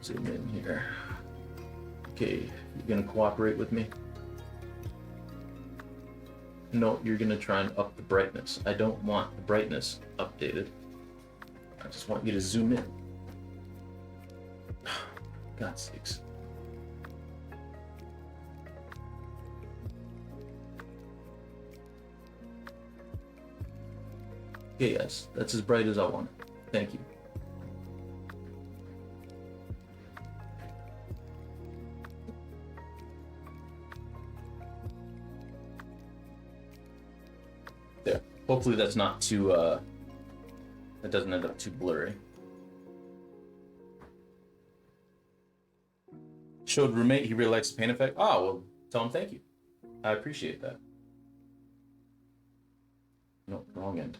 zoom in here. Okay, you gonna cooperate with me? No, you're gonna try and up the brightness. I don't want the brightness updated. I just want you to zoom in. God's sakes. Okay, yes, that's as bright as I want it. Thank you. There. Hopefully that's not too, that doesn't end up too blurry. Showed roommate, he really likes the paint effect. Oh, well, tell him thank you. I appreciate that. No, wrong end.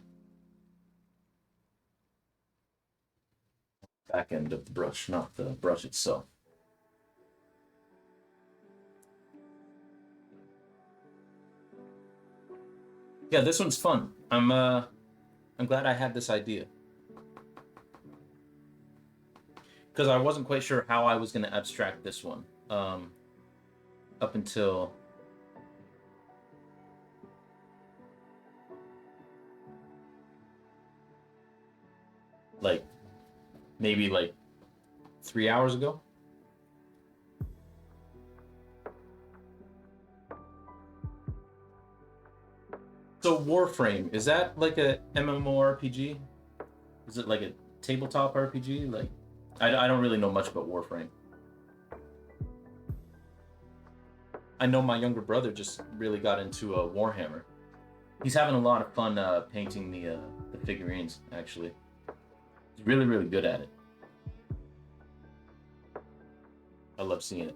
Back end of the brush, not the brush itself. Yeah, this one's fun. I'm glad I had this idea. Because I wasn't quite sure how I was going to abstract this one. Up until like maybe like 3 hours ago. So Warframe, is that like a MMORPG? Is it like a tabletop RPG? Like, I don't really know much about Warframe. I know my younger brother just really got into Warhammer. He's having a lot of fun painting the figurines, actually. He's really, really good at it. I love seeing it.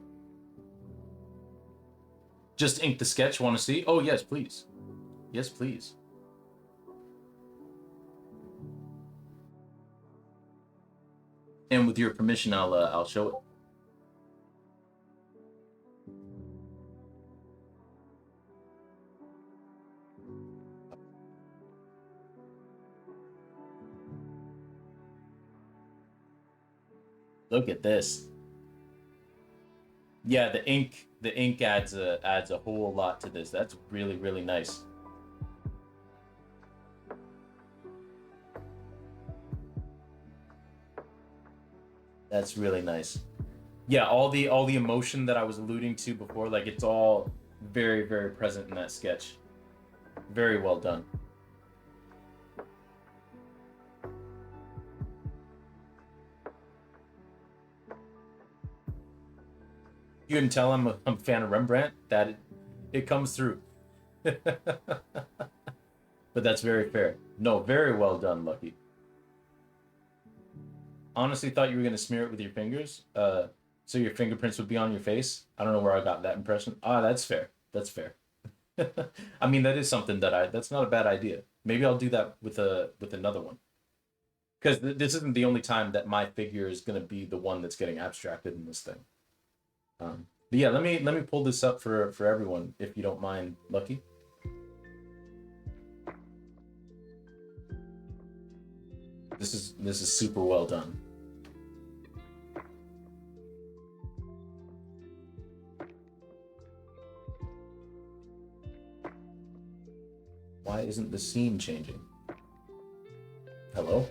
Just ink the sketch. Want to see? Oh, yes, please. Yes, please. And with your permission, I'll show it. Look at this. Yeah, the ink adds a whole lot to this. That's really, really nice. That's really nice. Yeah, all the emotion that I was alluding to before, like it's all very, very present in that sketch. Very well done. You can tell I'm a fan of Rembrandt. That it comes through. But that's very fair. No, very well done, Lucky. Honestly, thought you were gonna smear it with your fingers, so your fingerprints would be on your face. I don't know where I got that impression. Ah, that's fair. That's fair. I mean, that is something that's not a bad idea. Maybe I'll do that with another one. Because this isn't the only time that my figure is gonna be the one that's getting abstracted in this thing. But yeah, let me pull this up for everyone if you don't mind, Lucky. This is super well done. Why isn't the scene changing? Hello?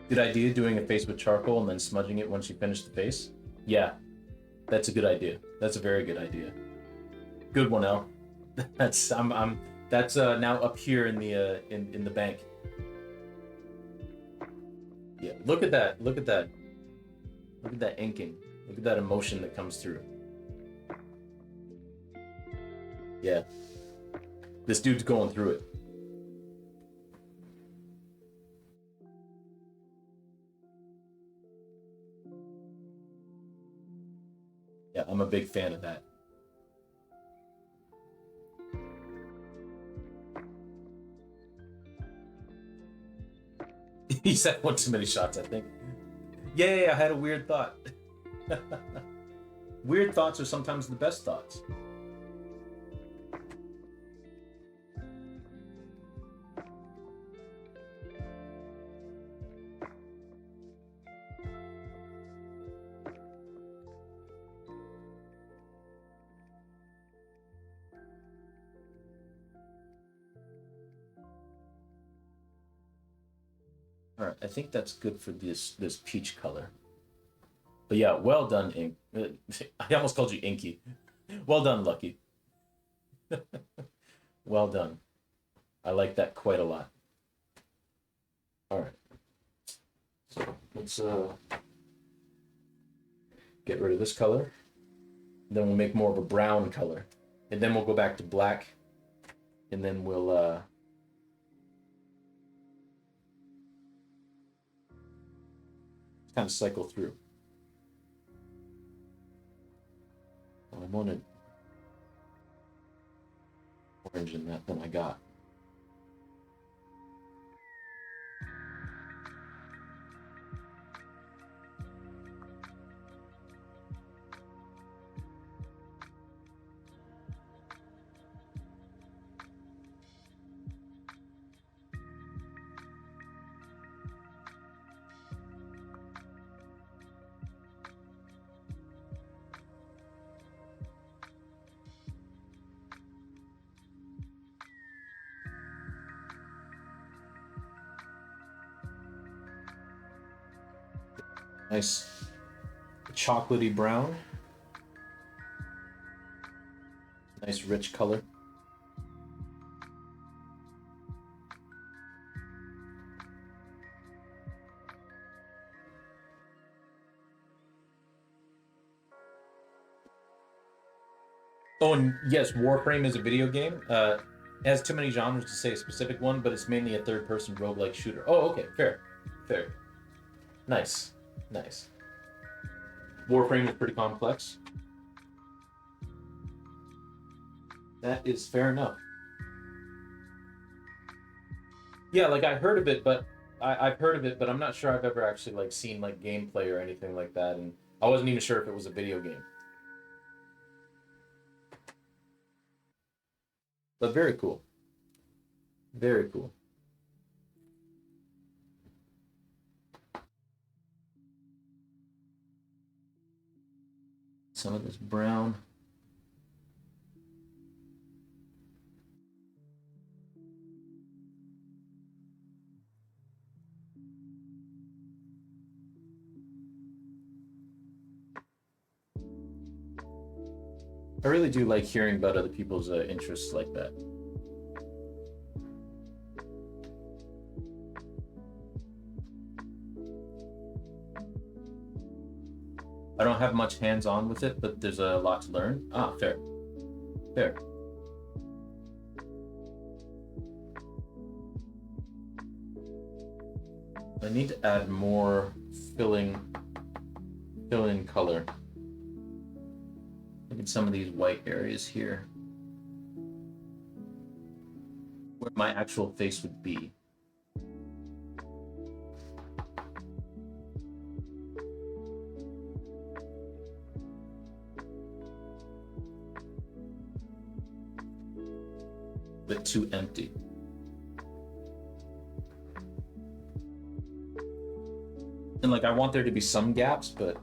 Good idea doing a face with charcoal and then smudging it once you finish the face? Yeah, that's a good idea. That's a very good idea. Good one, El. That's now up here in the bank. Yeah, look at that. Look at that. Look at that inking. Look at that emotion that comes through. Yeah. This dude's going through it. Yeah, I'm a big fan of that. He said one too many shots, I think. Yay, I had a weird thought. Weird thoughts are sometimes the best thoughts. All right, I think that's good for this peach color. But yeah, well done, Ink. I almost called you Inky. Well done, Lucky. Well done. I like that quite a lot. All right. So let's get rid of this color. Then we'll make more of a brown color. And then we'll go back to black. And then we'll kind of cycle through. I wanted orange in that than I got. Nice chocolatey brown. Nice rich color. Oh, and yes, Warframe is a video game. It has too many genres to say a specific one, but it's mainly a third-person roguelike shooter. Oh, okay, fair, fair, nice, nice. Warframe is pretty complex. That is fair enough. Yeah, like I heard of it, but I've heard of it, but I'm not sure I've ever actually like seen like gameplay or anything like that, and I wasn't even sure if it was a video game. But very cool, very cool. Some of this brown. I really do like hearing about other people's interests like that. I don't have much hands-on with it, but there's a lot to learn. Ah, fair, fair. I need to add more filling, fill-in color. Look at some of these white areas here, where my actual face would be. But too empty. And like I want there to be some gaps, but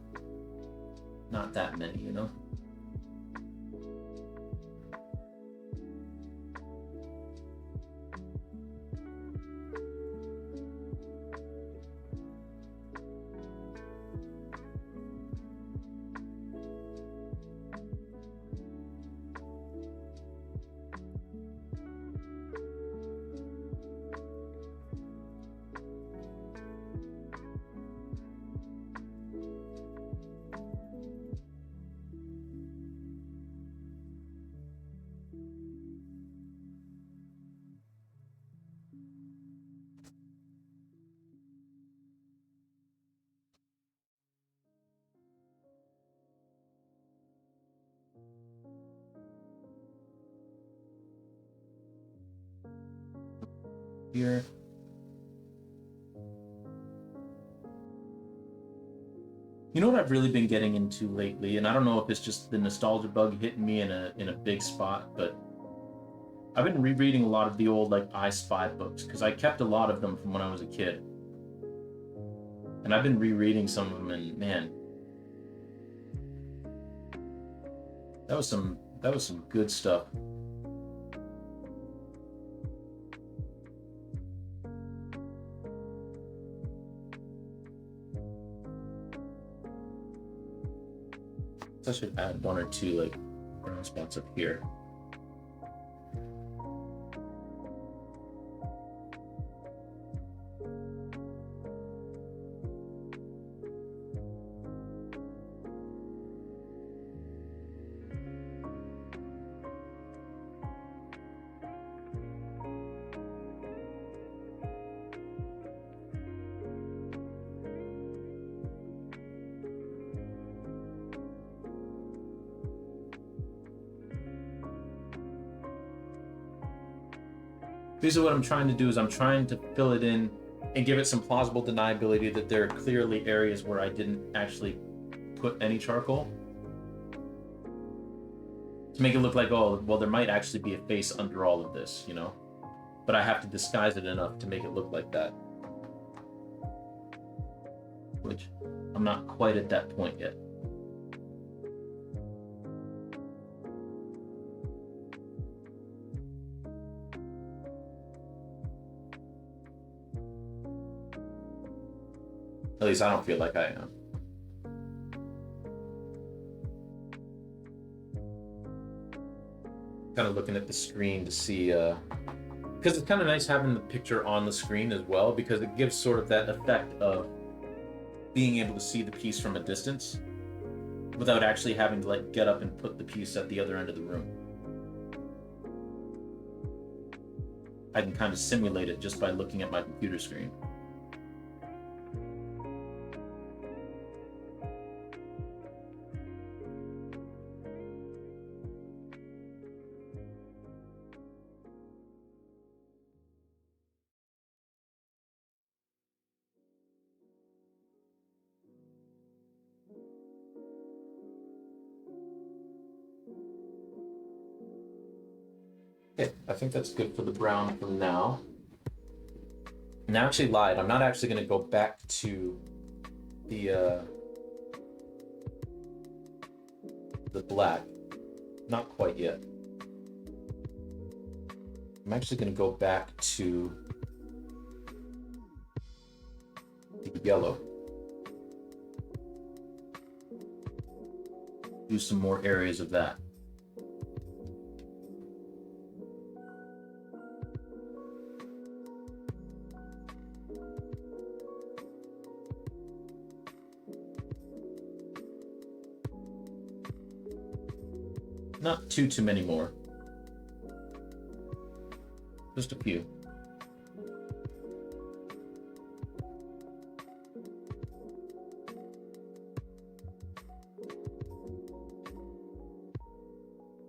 not that many, you know? Here. You know what I've really been getting into lately, and I don't know if it's just the nostalgia bug hitting me in a big spot, but I've been rereading a lot of the old like I Spy books because I kept a lot of them from when I was a kid, and I've been rereading some of them, and man, that was some good stuff. So I should add one or two like brown spots up here. Basically what I'm trying to do is I'm trying to fill it in and give it some plausible deniability that there are clearly areas where I didn't actually put any charcoal. To make it look like, oh, well, there might actually be a face under all of this, you know? But I have to disguise it enough to make it look like that. Which I'm not quite at that point yet. At least I don't feel like I am. Kind of looking at the screen to see, because it's kind of nice having the picture on the screen as well, because it gives sort of that effect of being able to see the piece from a distance without actually having to like get up and put the piece at the other end of the room. I can kind of simulate it just by looking at my computer screen. Okay, I think that's good for the brown for now. And I actually lied. I'm not actually going to go back to the black. Not quite yet. I'm actually going to go back to the yellow. Do some more areas of that. Not too many more. Just a few.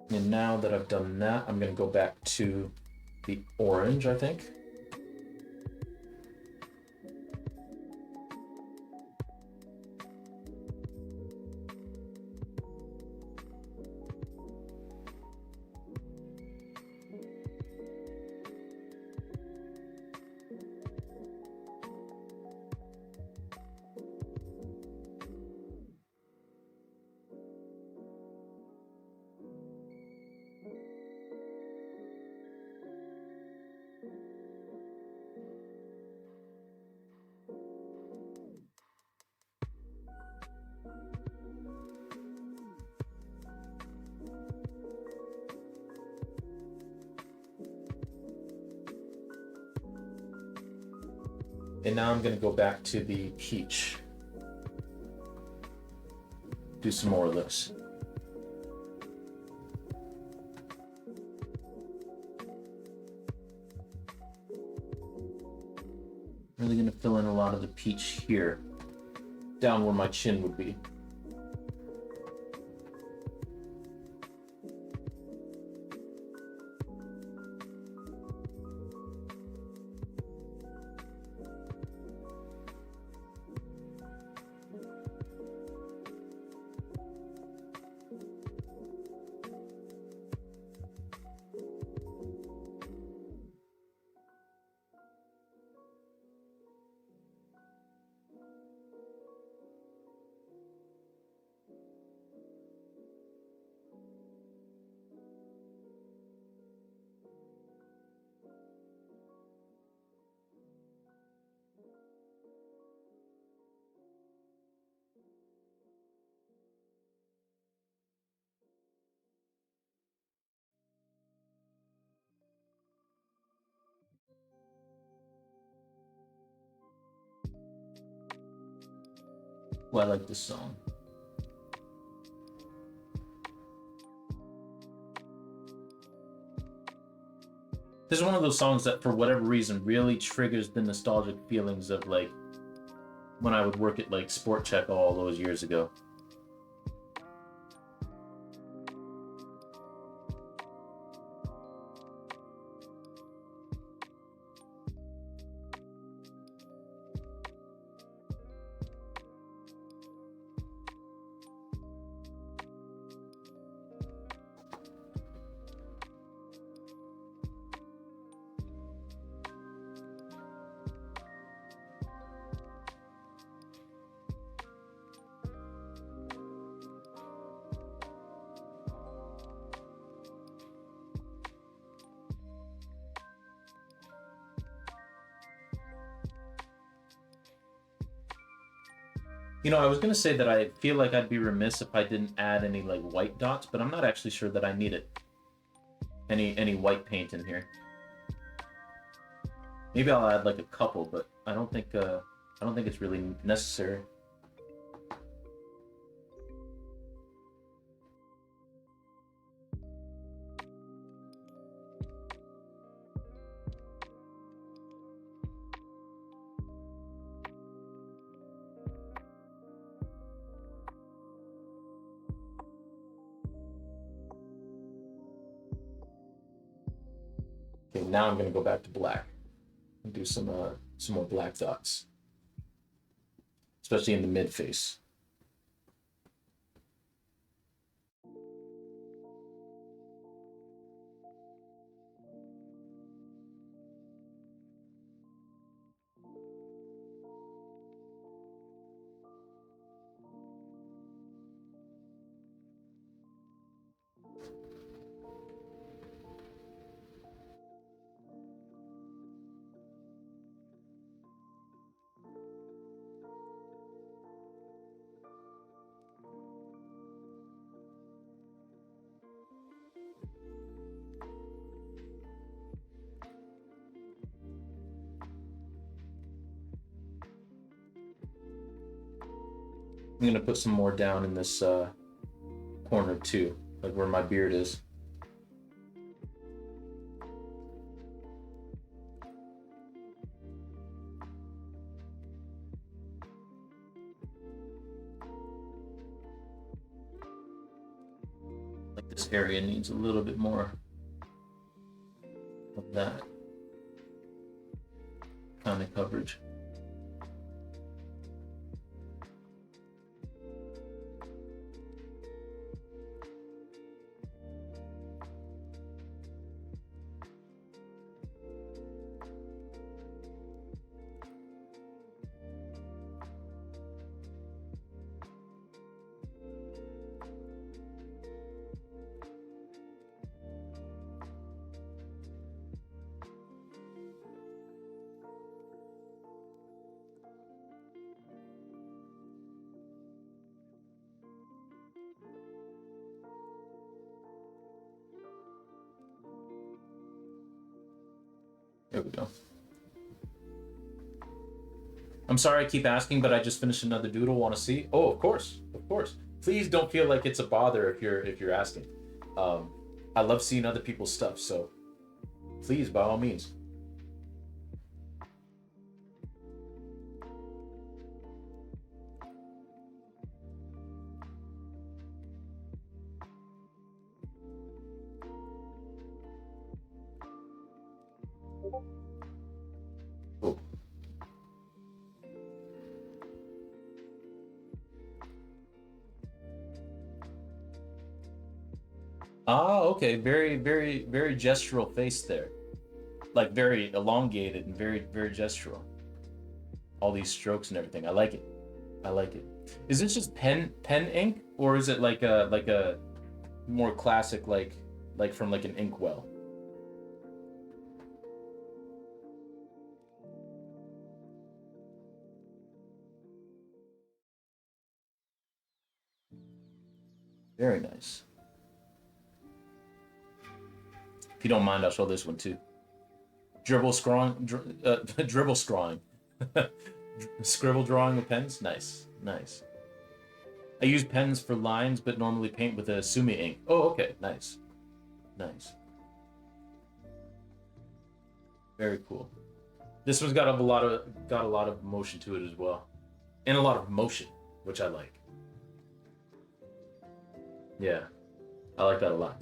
And now that I've done that, I'm going to go back to the orange, I think. And now I'm going to go back to the peach. Do some more of this. Really going to fill in a lot of the peach here, down where my chin would be. Oh, I like this song. This is one of those songs that, for whatever reason, really triggers the nostalgic feelings of like when I would work at like Sport Check all those years ago. You know, I was gonna say that I feel like I'd be remiss if I didn't add any like white dots, but I'm not actually sure that I need it. Any white paint in here. Maybe I'll add like a couple, but I don't think it's really necessary. Okay, now I'm gonna go back to black and do some more black dots, especially in the mid face. I'm gonna put some more down in this corner too, like where my beard is. Like this area needs a little bit more of that kind of coverage. There we go. I'm sorry I keep asking, but I just finished another doodle. Want to see? Oh, of course, of course. Please don't feel like it's a bother if you're asking. I love seeing other people's stuff, so please, by all means. Oh. Ah, okay. Very, very, very gestural face there. Like very elongated and very, very gestural. All these strokes and everything. I like it. I like it. Is this just pen ink, or is it like a more classic like from like an inkwell? Very nice. If you don't mind, I'll show this one too. Dribble scrawling, dribble scrawling, scribble drawing with pens. Nice, nice. I use pens for lines, but normally paint with a Sumi ink. Oh, okay, nice, nice. Very cool. This one's got a lot of motion to it as well, and a lot of motion, which I like. Yeah, I like that a lot.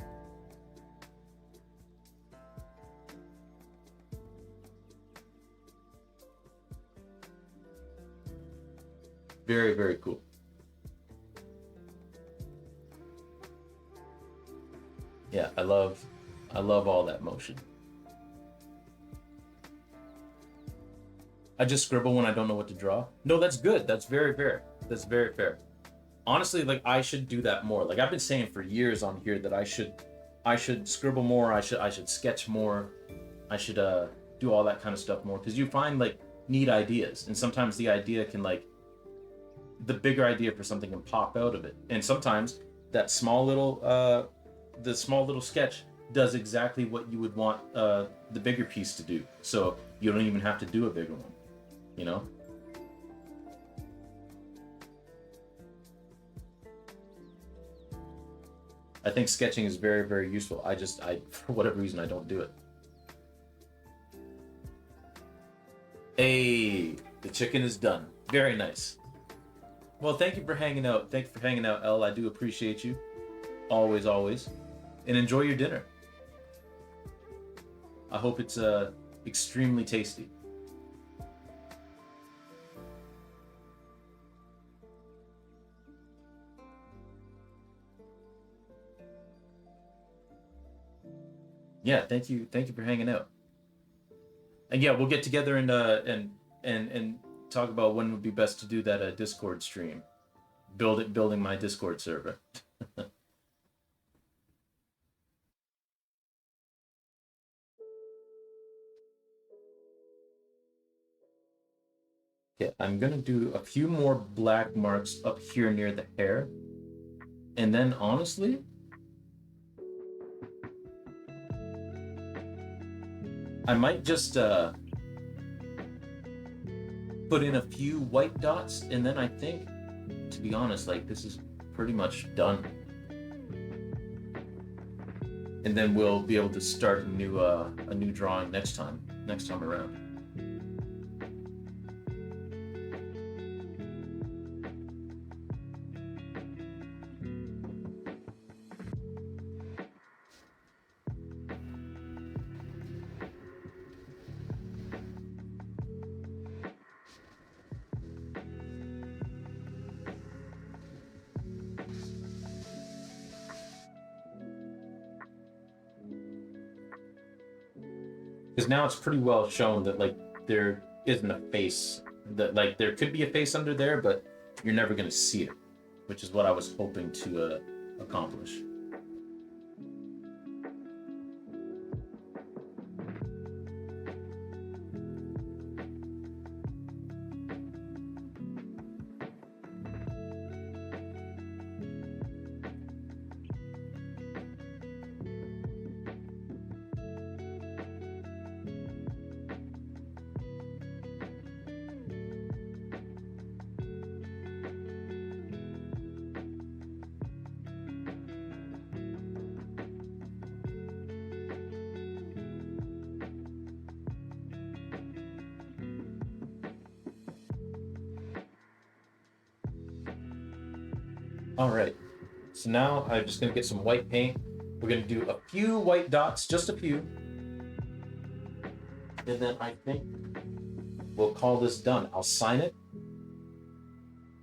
Very, very cool. Yeah, I love all that motion. I just scribble when I don't know what to draw. No, that's good. That's very fair. That's very fair. Honestly, like I should do that more. Like I've been saying for years on here that I should scribble more. I should sketch more. I should do all that kind of stuff more because you find like neat ideas, and sometimes the idea can like the bigger idea for something can pop out of it, and sometimes that small little the small little sketch does exactly what you would want the bigger piece to do. So you don't even have to do a bigger one, you know? I think sketching is very, very useful. I for whatever reason, I don't do it. Hey, the chicken is done. Very nice. Well, thank you for hanging out. Thank you for hanging out, Elle. I do appreciate you. Always, always. And enjoy your dinner. I hope it's extremely tasty. Yeah, thank you for hanging out. And yeah, we'll get together and talk about when would be best to do that Discord stream. Building my Discord server. Yeah, I'm gonna do a few more black marks up here near the hair. And then honestly, I might just put in a few white dots, and then I think, to be honest, like this is pretty much done. And then we'll be able to start a new drawing next time around. Because now it's pretty well shown that like there isn't a face, that like there could be a face under there, but you're never gonna see it, which is what I was hoping to accomplish. All right, so now I'm just gonna get some white paint. We're gonna do a few white dots, just a few. And then I think we'll call this done. I'll sign it,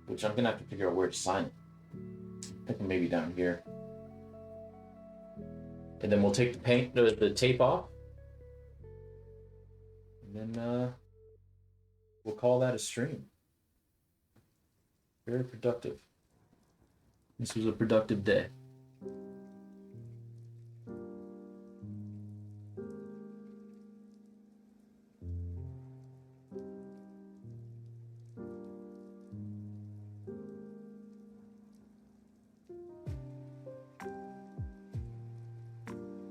which I'm gonna have to figure out where to sign it. I'm thinking maybe down here. And then we'll take the tape off. And then we'll call that a stream. Very productive. This was a productive day.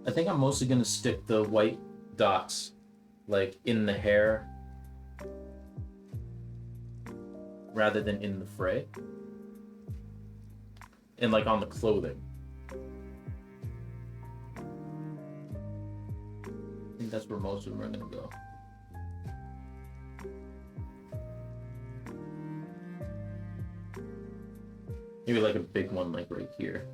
I think I'm mostly gonna stick the white dots like in the hair rather than in the fray. And like on the clothing. I think that's where most of them are gonna go. Maybe like a big one like right here.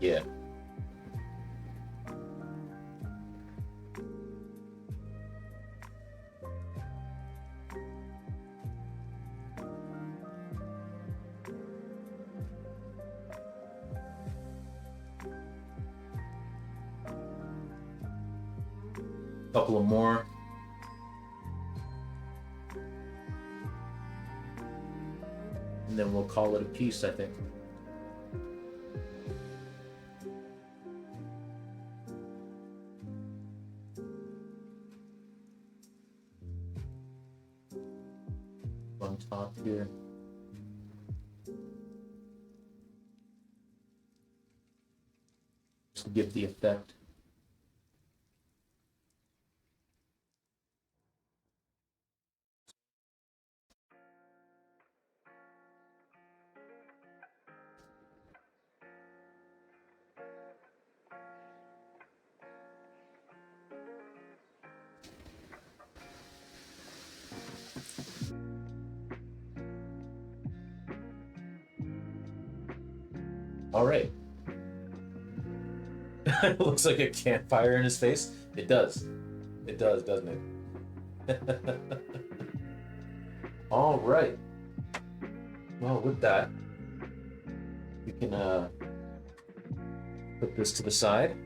Yeah. Couple of more. And then we'll call it a piece, I think. top here. Just to give the effect. All right. It looks like a campfire in his face. It does. It does, doesn't it? All right. Well, with that, we can put this to the side.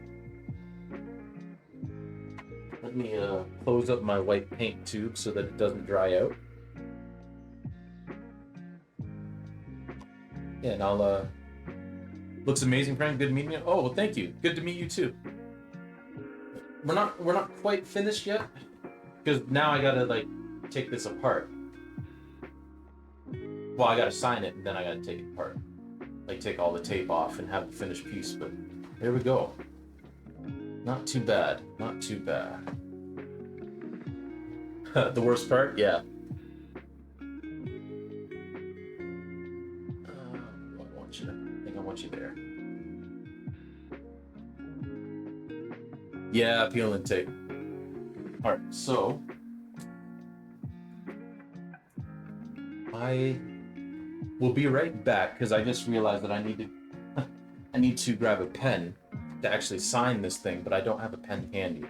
Let me close up my white paint tube so that it doesn't dry out. Yeah, and I'll looks amazing, Frank. Good meeting you. Oh, well, thank you. Good to meet you too. We're not quite finished yet, because now I gotta like take this apart. Well, I gotta sign it and then I gotta take it apart. Like take all the tape off and have the finished piece. But there we go. Not too bad. Not too bad. The worst part, yeah. I want you there. Yeah, peel and tape. All right, so I will be right back because I just realized that I need to grab a pen to actually sign this thing, but I don't have a pen handy.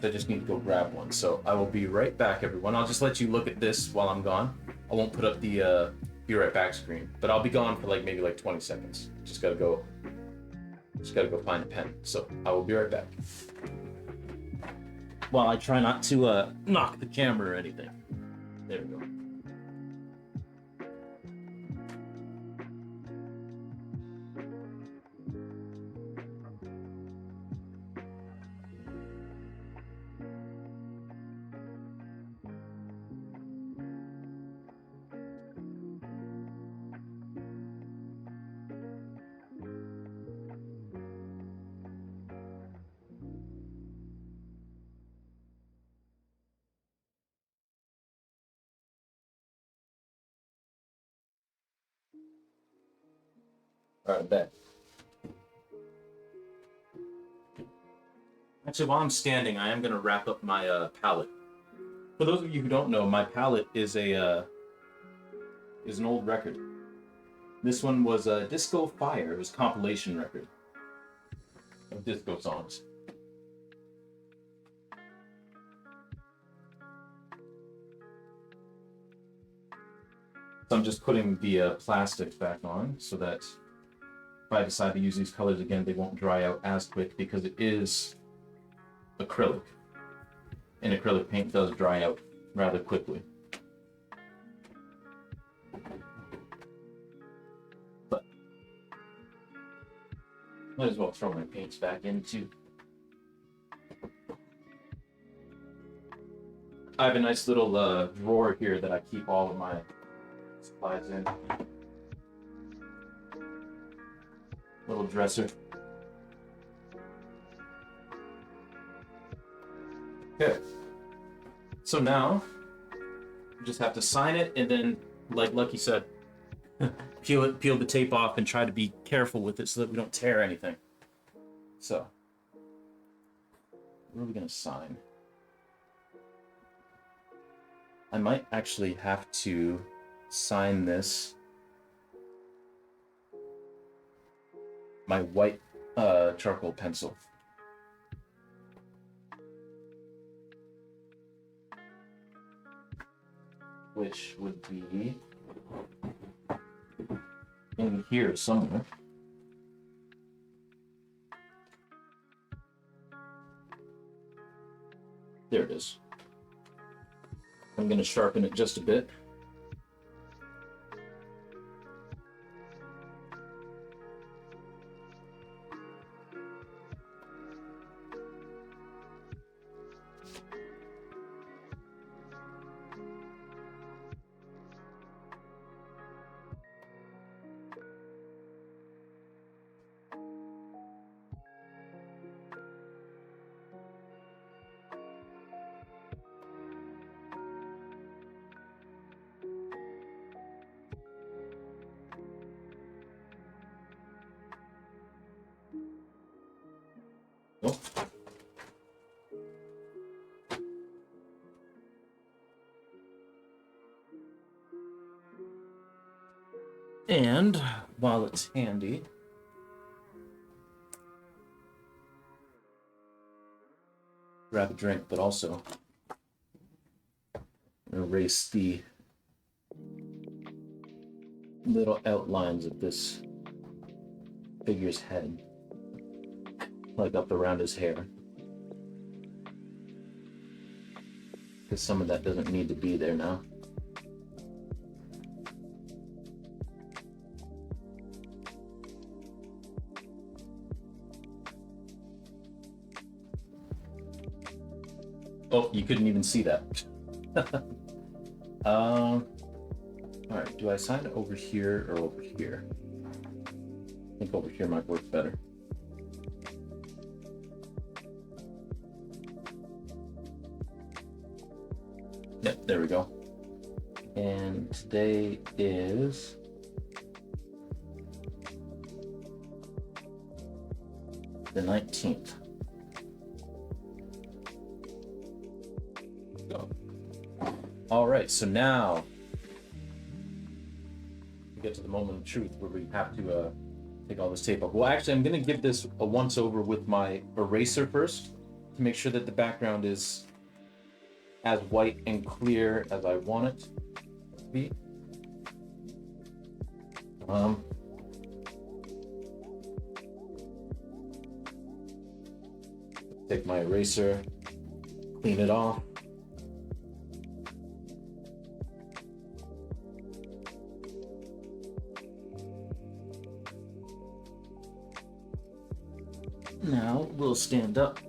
So I just need to go grab one. So I will be right back, everyone. I'll just let you look at this while I'm gone. I won't put up the be right back screen, but I'll be gone for like maybe like 20 seconds. Just gotta go find a pen. So I will be right back. While I try not to knock the camera or anything. There we go. All right, back. Actually, while I'm standing, I am going to wrap up my palette. For those of you who don't know, my palette is an old record. This one was a Disco Fire. It was a compilation record of disco songs. So I'm just putting the plastic back on so that if I decide to use these colors again, they won't dry out as quick because it is acrylic. And acrylic paint does dry out rather quickly. But might as well throw my paints back in too. I have a nice little drawer here that I keep all of my supplies in. Little dresser. Okay. So now, you just have to sign it, and then, like Lucky said, peel the tape off, and try to be careful with it so that we don't tear anything. So, where are we gonna sign? I might actually have to sign this. My white charcoal pencil. Which would be in here somewhere. There it is. I'm going to sharpen it just a bit. go. And while it's handy, grab a drink, but also erase the little outlines of this figure's head, like up around his hair, because some of that doesn't need to be there now. Oh, you couldn't even see that. All right, do I sign it over here or over here? I think over here might work better. Yep, there we go. And today is the 19th. Go. All right, so now we get to the moment of truth where we have to take all this tape off. Well, actually, I'm going to give this a once over with my eraser first to make sure that the background is as white and clear as I want it to be. Take my eraser, clean it off. Now we'll stand up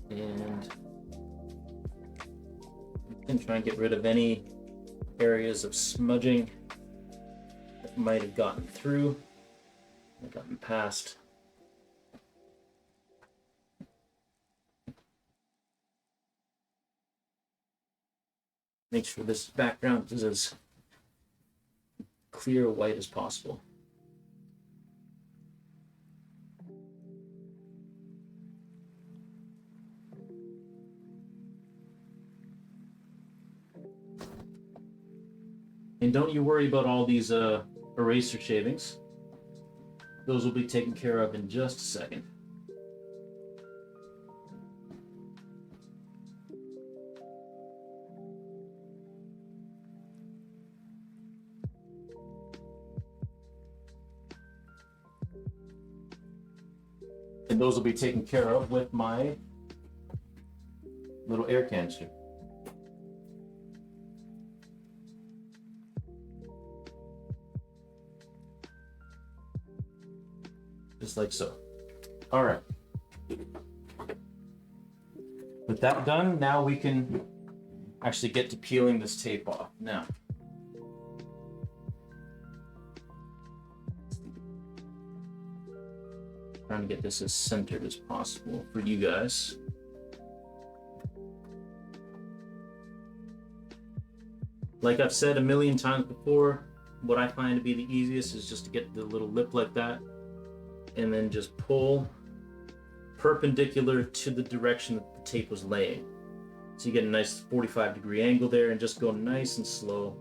and try and get rid of any areas of smudging that might have gotten through or gotten past. Make sure this background is as clear white as possible. And don't you worry about all these eraser shavings. Those will be taken care of in just a second. And those will be taken care of with my little air canister. Just like so. All right. With that done, now we can actually get to peeling this tape off. Now, trying to get this as centered as possible for you guys. Like I've said a million times before, what I find to be the easiest is just to get the little lip like that and then just pull perpendicular to the direction that the tape was laying. So you get a nice 45-degree angle there and just go nice and slow.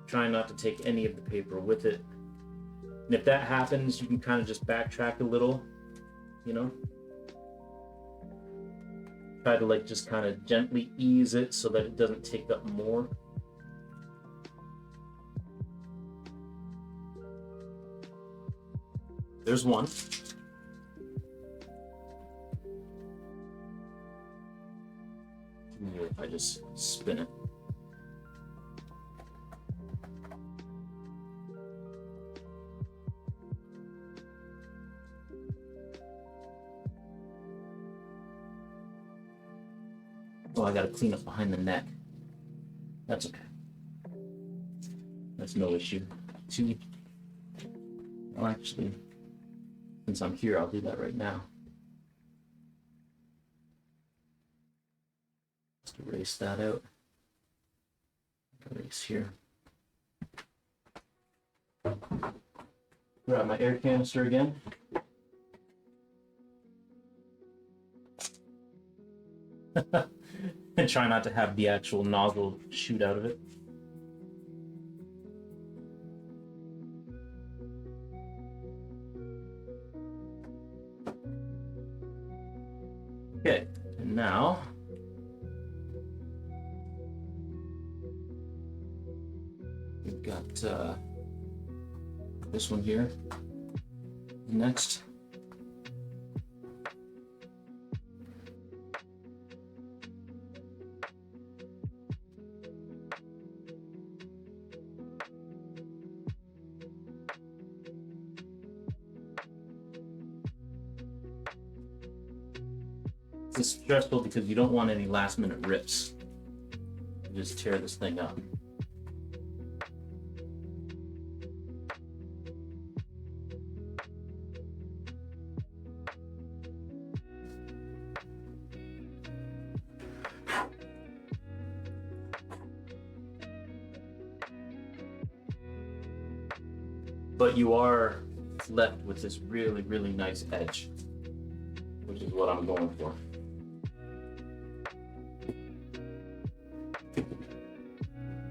Try not to take any of the paper with it. And if that happens, you can kind of just backtrack a little, you know? Try to like just kind of gently ease it so that it doesn't take up more. There's one. If I just spin it. Oh, I gotta clean up behind the neck. That's okay. That's no issue. Well, actually, since I'm here, I'll do that right now. Just erase that out. Erase here. Grab my air canister again. And try not to have the actual nozzle shoot out of it. Okay, and now we've got this one here next. It's stressful because you don't want any last minute rips. You just tear this thing up. But you are left with this really, really nice edge, which is what I'm going for.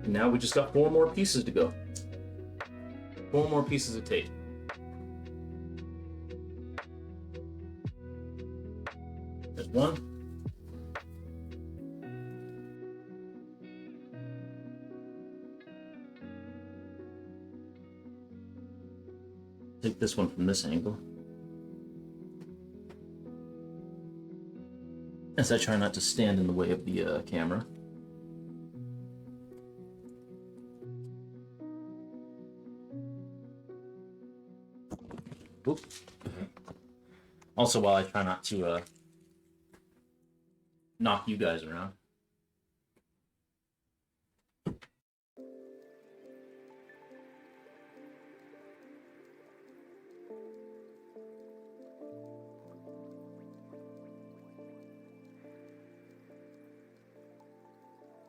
And now we just got 4 more pieces to go. 4 more pieces of tape. There's one. Take this one from this angle. As I try not to stand in the way of the camera. Oop. Also, while I try not to knock you guys around.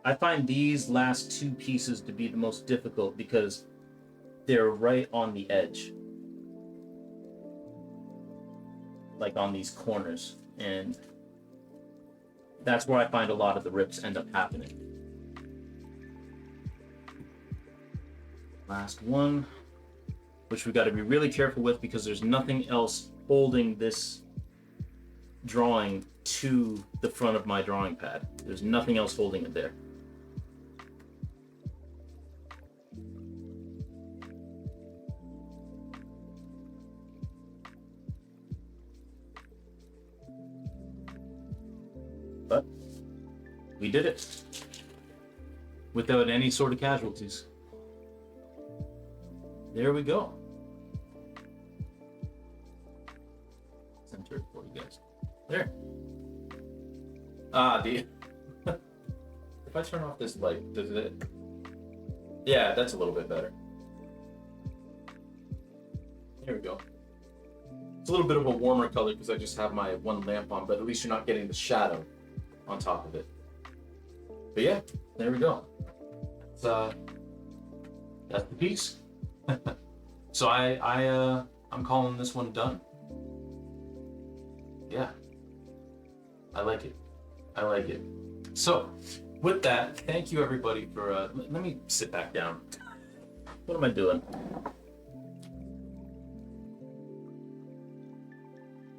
I find these last 2 pieces to be the most difficult because they're right on the edge. Like on these corners. And that's where I find a lot of the rips end up happening. Last one, which we got to be really careful with because there's nothing else holding this drawing to the front of my drawing pad. There's nothing else holding it there. But we did it without any sort of casualties. There we go. Center it for you guys. There. Ah, if I turn off this light, does it? Yeah, that's a little bit better. Here we go. It's a little bit of a warmer color because I just have my one lamp on, but at least you're not getting the shadow on top of it. But yeah, there we go. That's the piece. So I'm calling this one done. Yeah, I like it. I like it. So with that, thank you everybody for. Let me sit back down. What am I doing?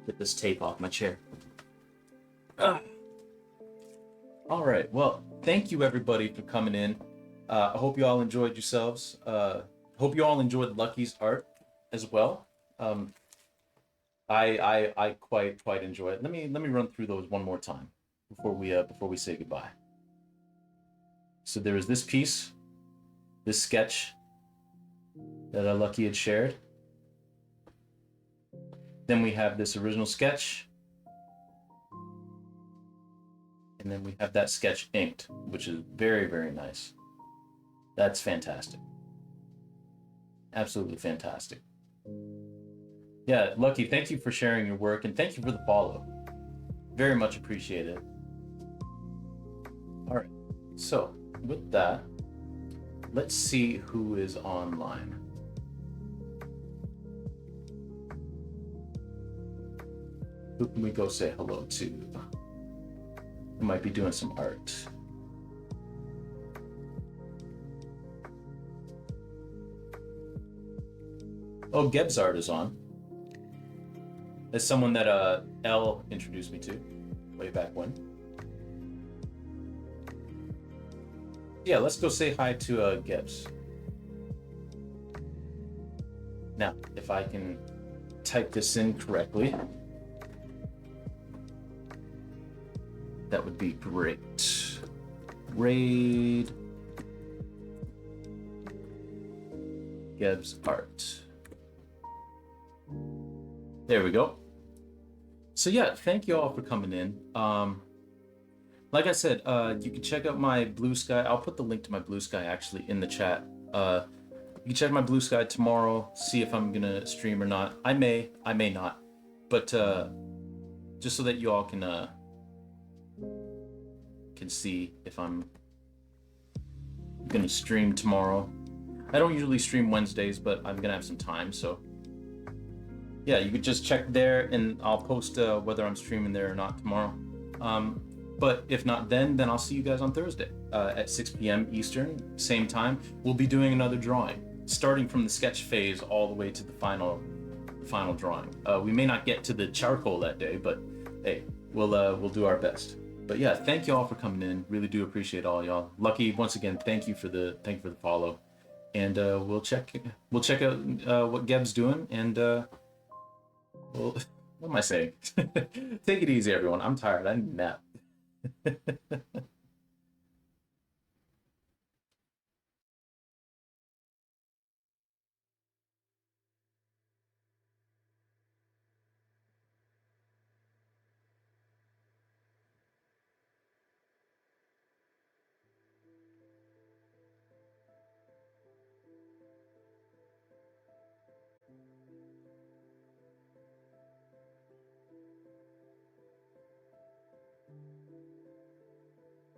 Get this tape off my chair. All right. Well, thank you everybody for coming in. I hope you all enjoyed yourselves. Hope you all enjoyed Lucky's art as well. I quite enjoy it. Let me run through those one more time before we say goodbye. So there is this piece, this sketch that Lucky had shared. Then we have this original sketch. And then we have that sketch inked, which is very, very nice. That's fantastic. Absolutely fantastic. Yeah, Lucky, thank you for sharing your work and thank you for the follow. Very much appreciated. All right, so with that, let's see who is online. Who can we go say hello to? who might be doing some art. Oh, Geb's art is on. As someone that L introduced me to way back when. Yeah, let's go say hi to Gebs. Now, if I can type this in correctly, that would be great. Raid Geb's art. There we go. So yeah, thank you all for coming in. Like I said, you can check out my Blue Sky. I'll put the link to my Blue Sky actually in the chat. You can check my Blue Sky tomorrow, see if I'm gonna stream or not. I may not. But just so that you all can see if I'm gonna stream tomorrow. I don't usually stream Wednesdays, but I'm gonna have some time, so yeah, you could just check there, and I'll post whether I'm streaming there or not tomorrow. But if not then I'll see you guys on Thursday at 6 p.m. Eastern, same time. We'll be doing another drawing, starting from the sketch phase all the way to the final drawing. We may not get to the charcoal that day, but hey, we'll do our best. But yeah, thank you all for coming in. Really do appreciate all y'all. Lucky, once again, thank you for the follow, and we'll check out what Geb's doing, and well, what am I saying? Take it easy, everyone. I'm tired. I need a nap.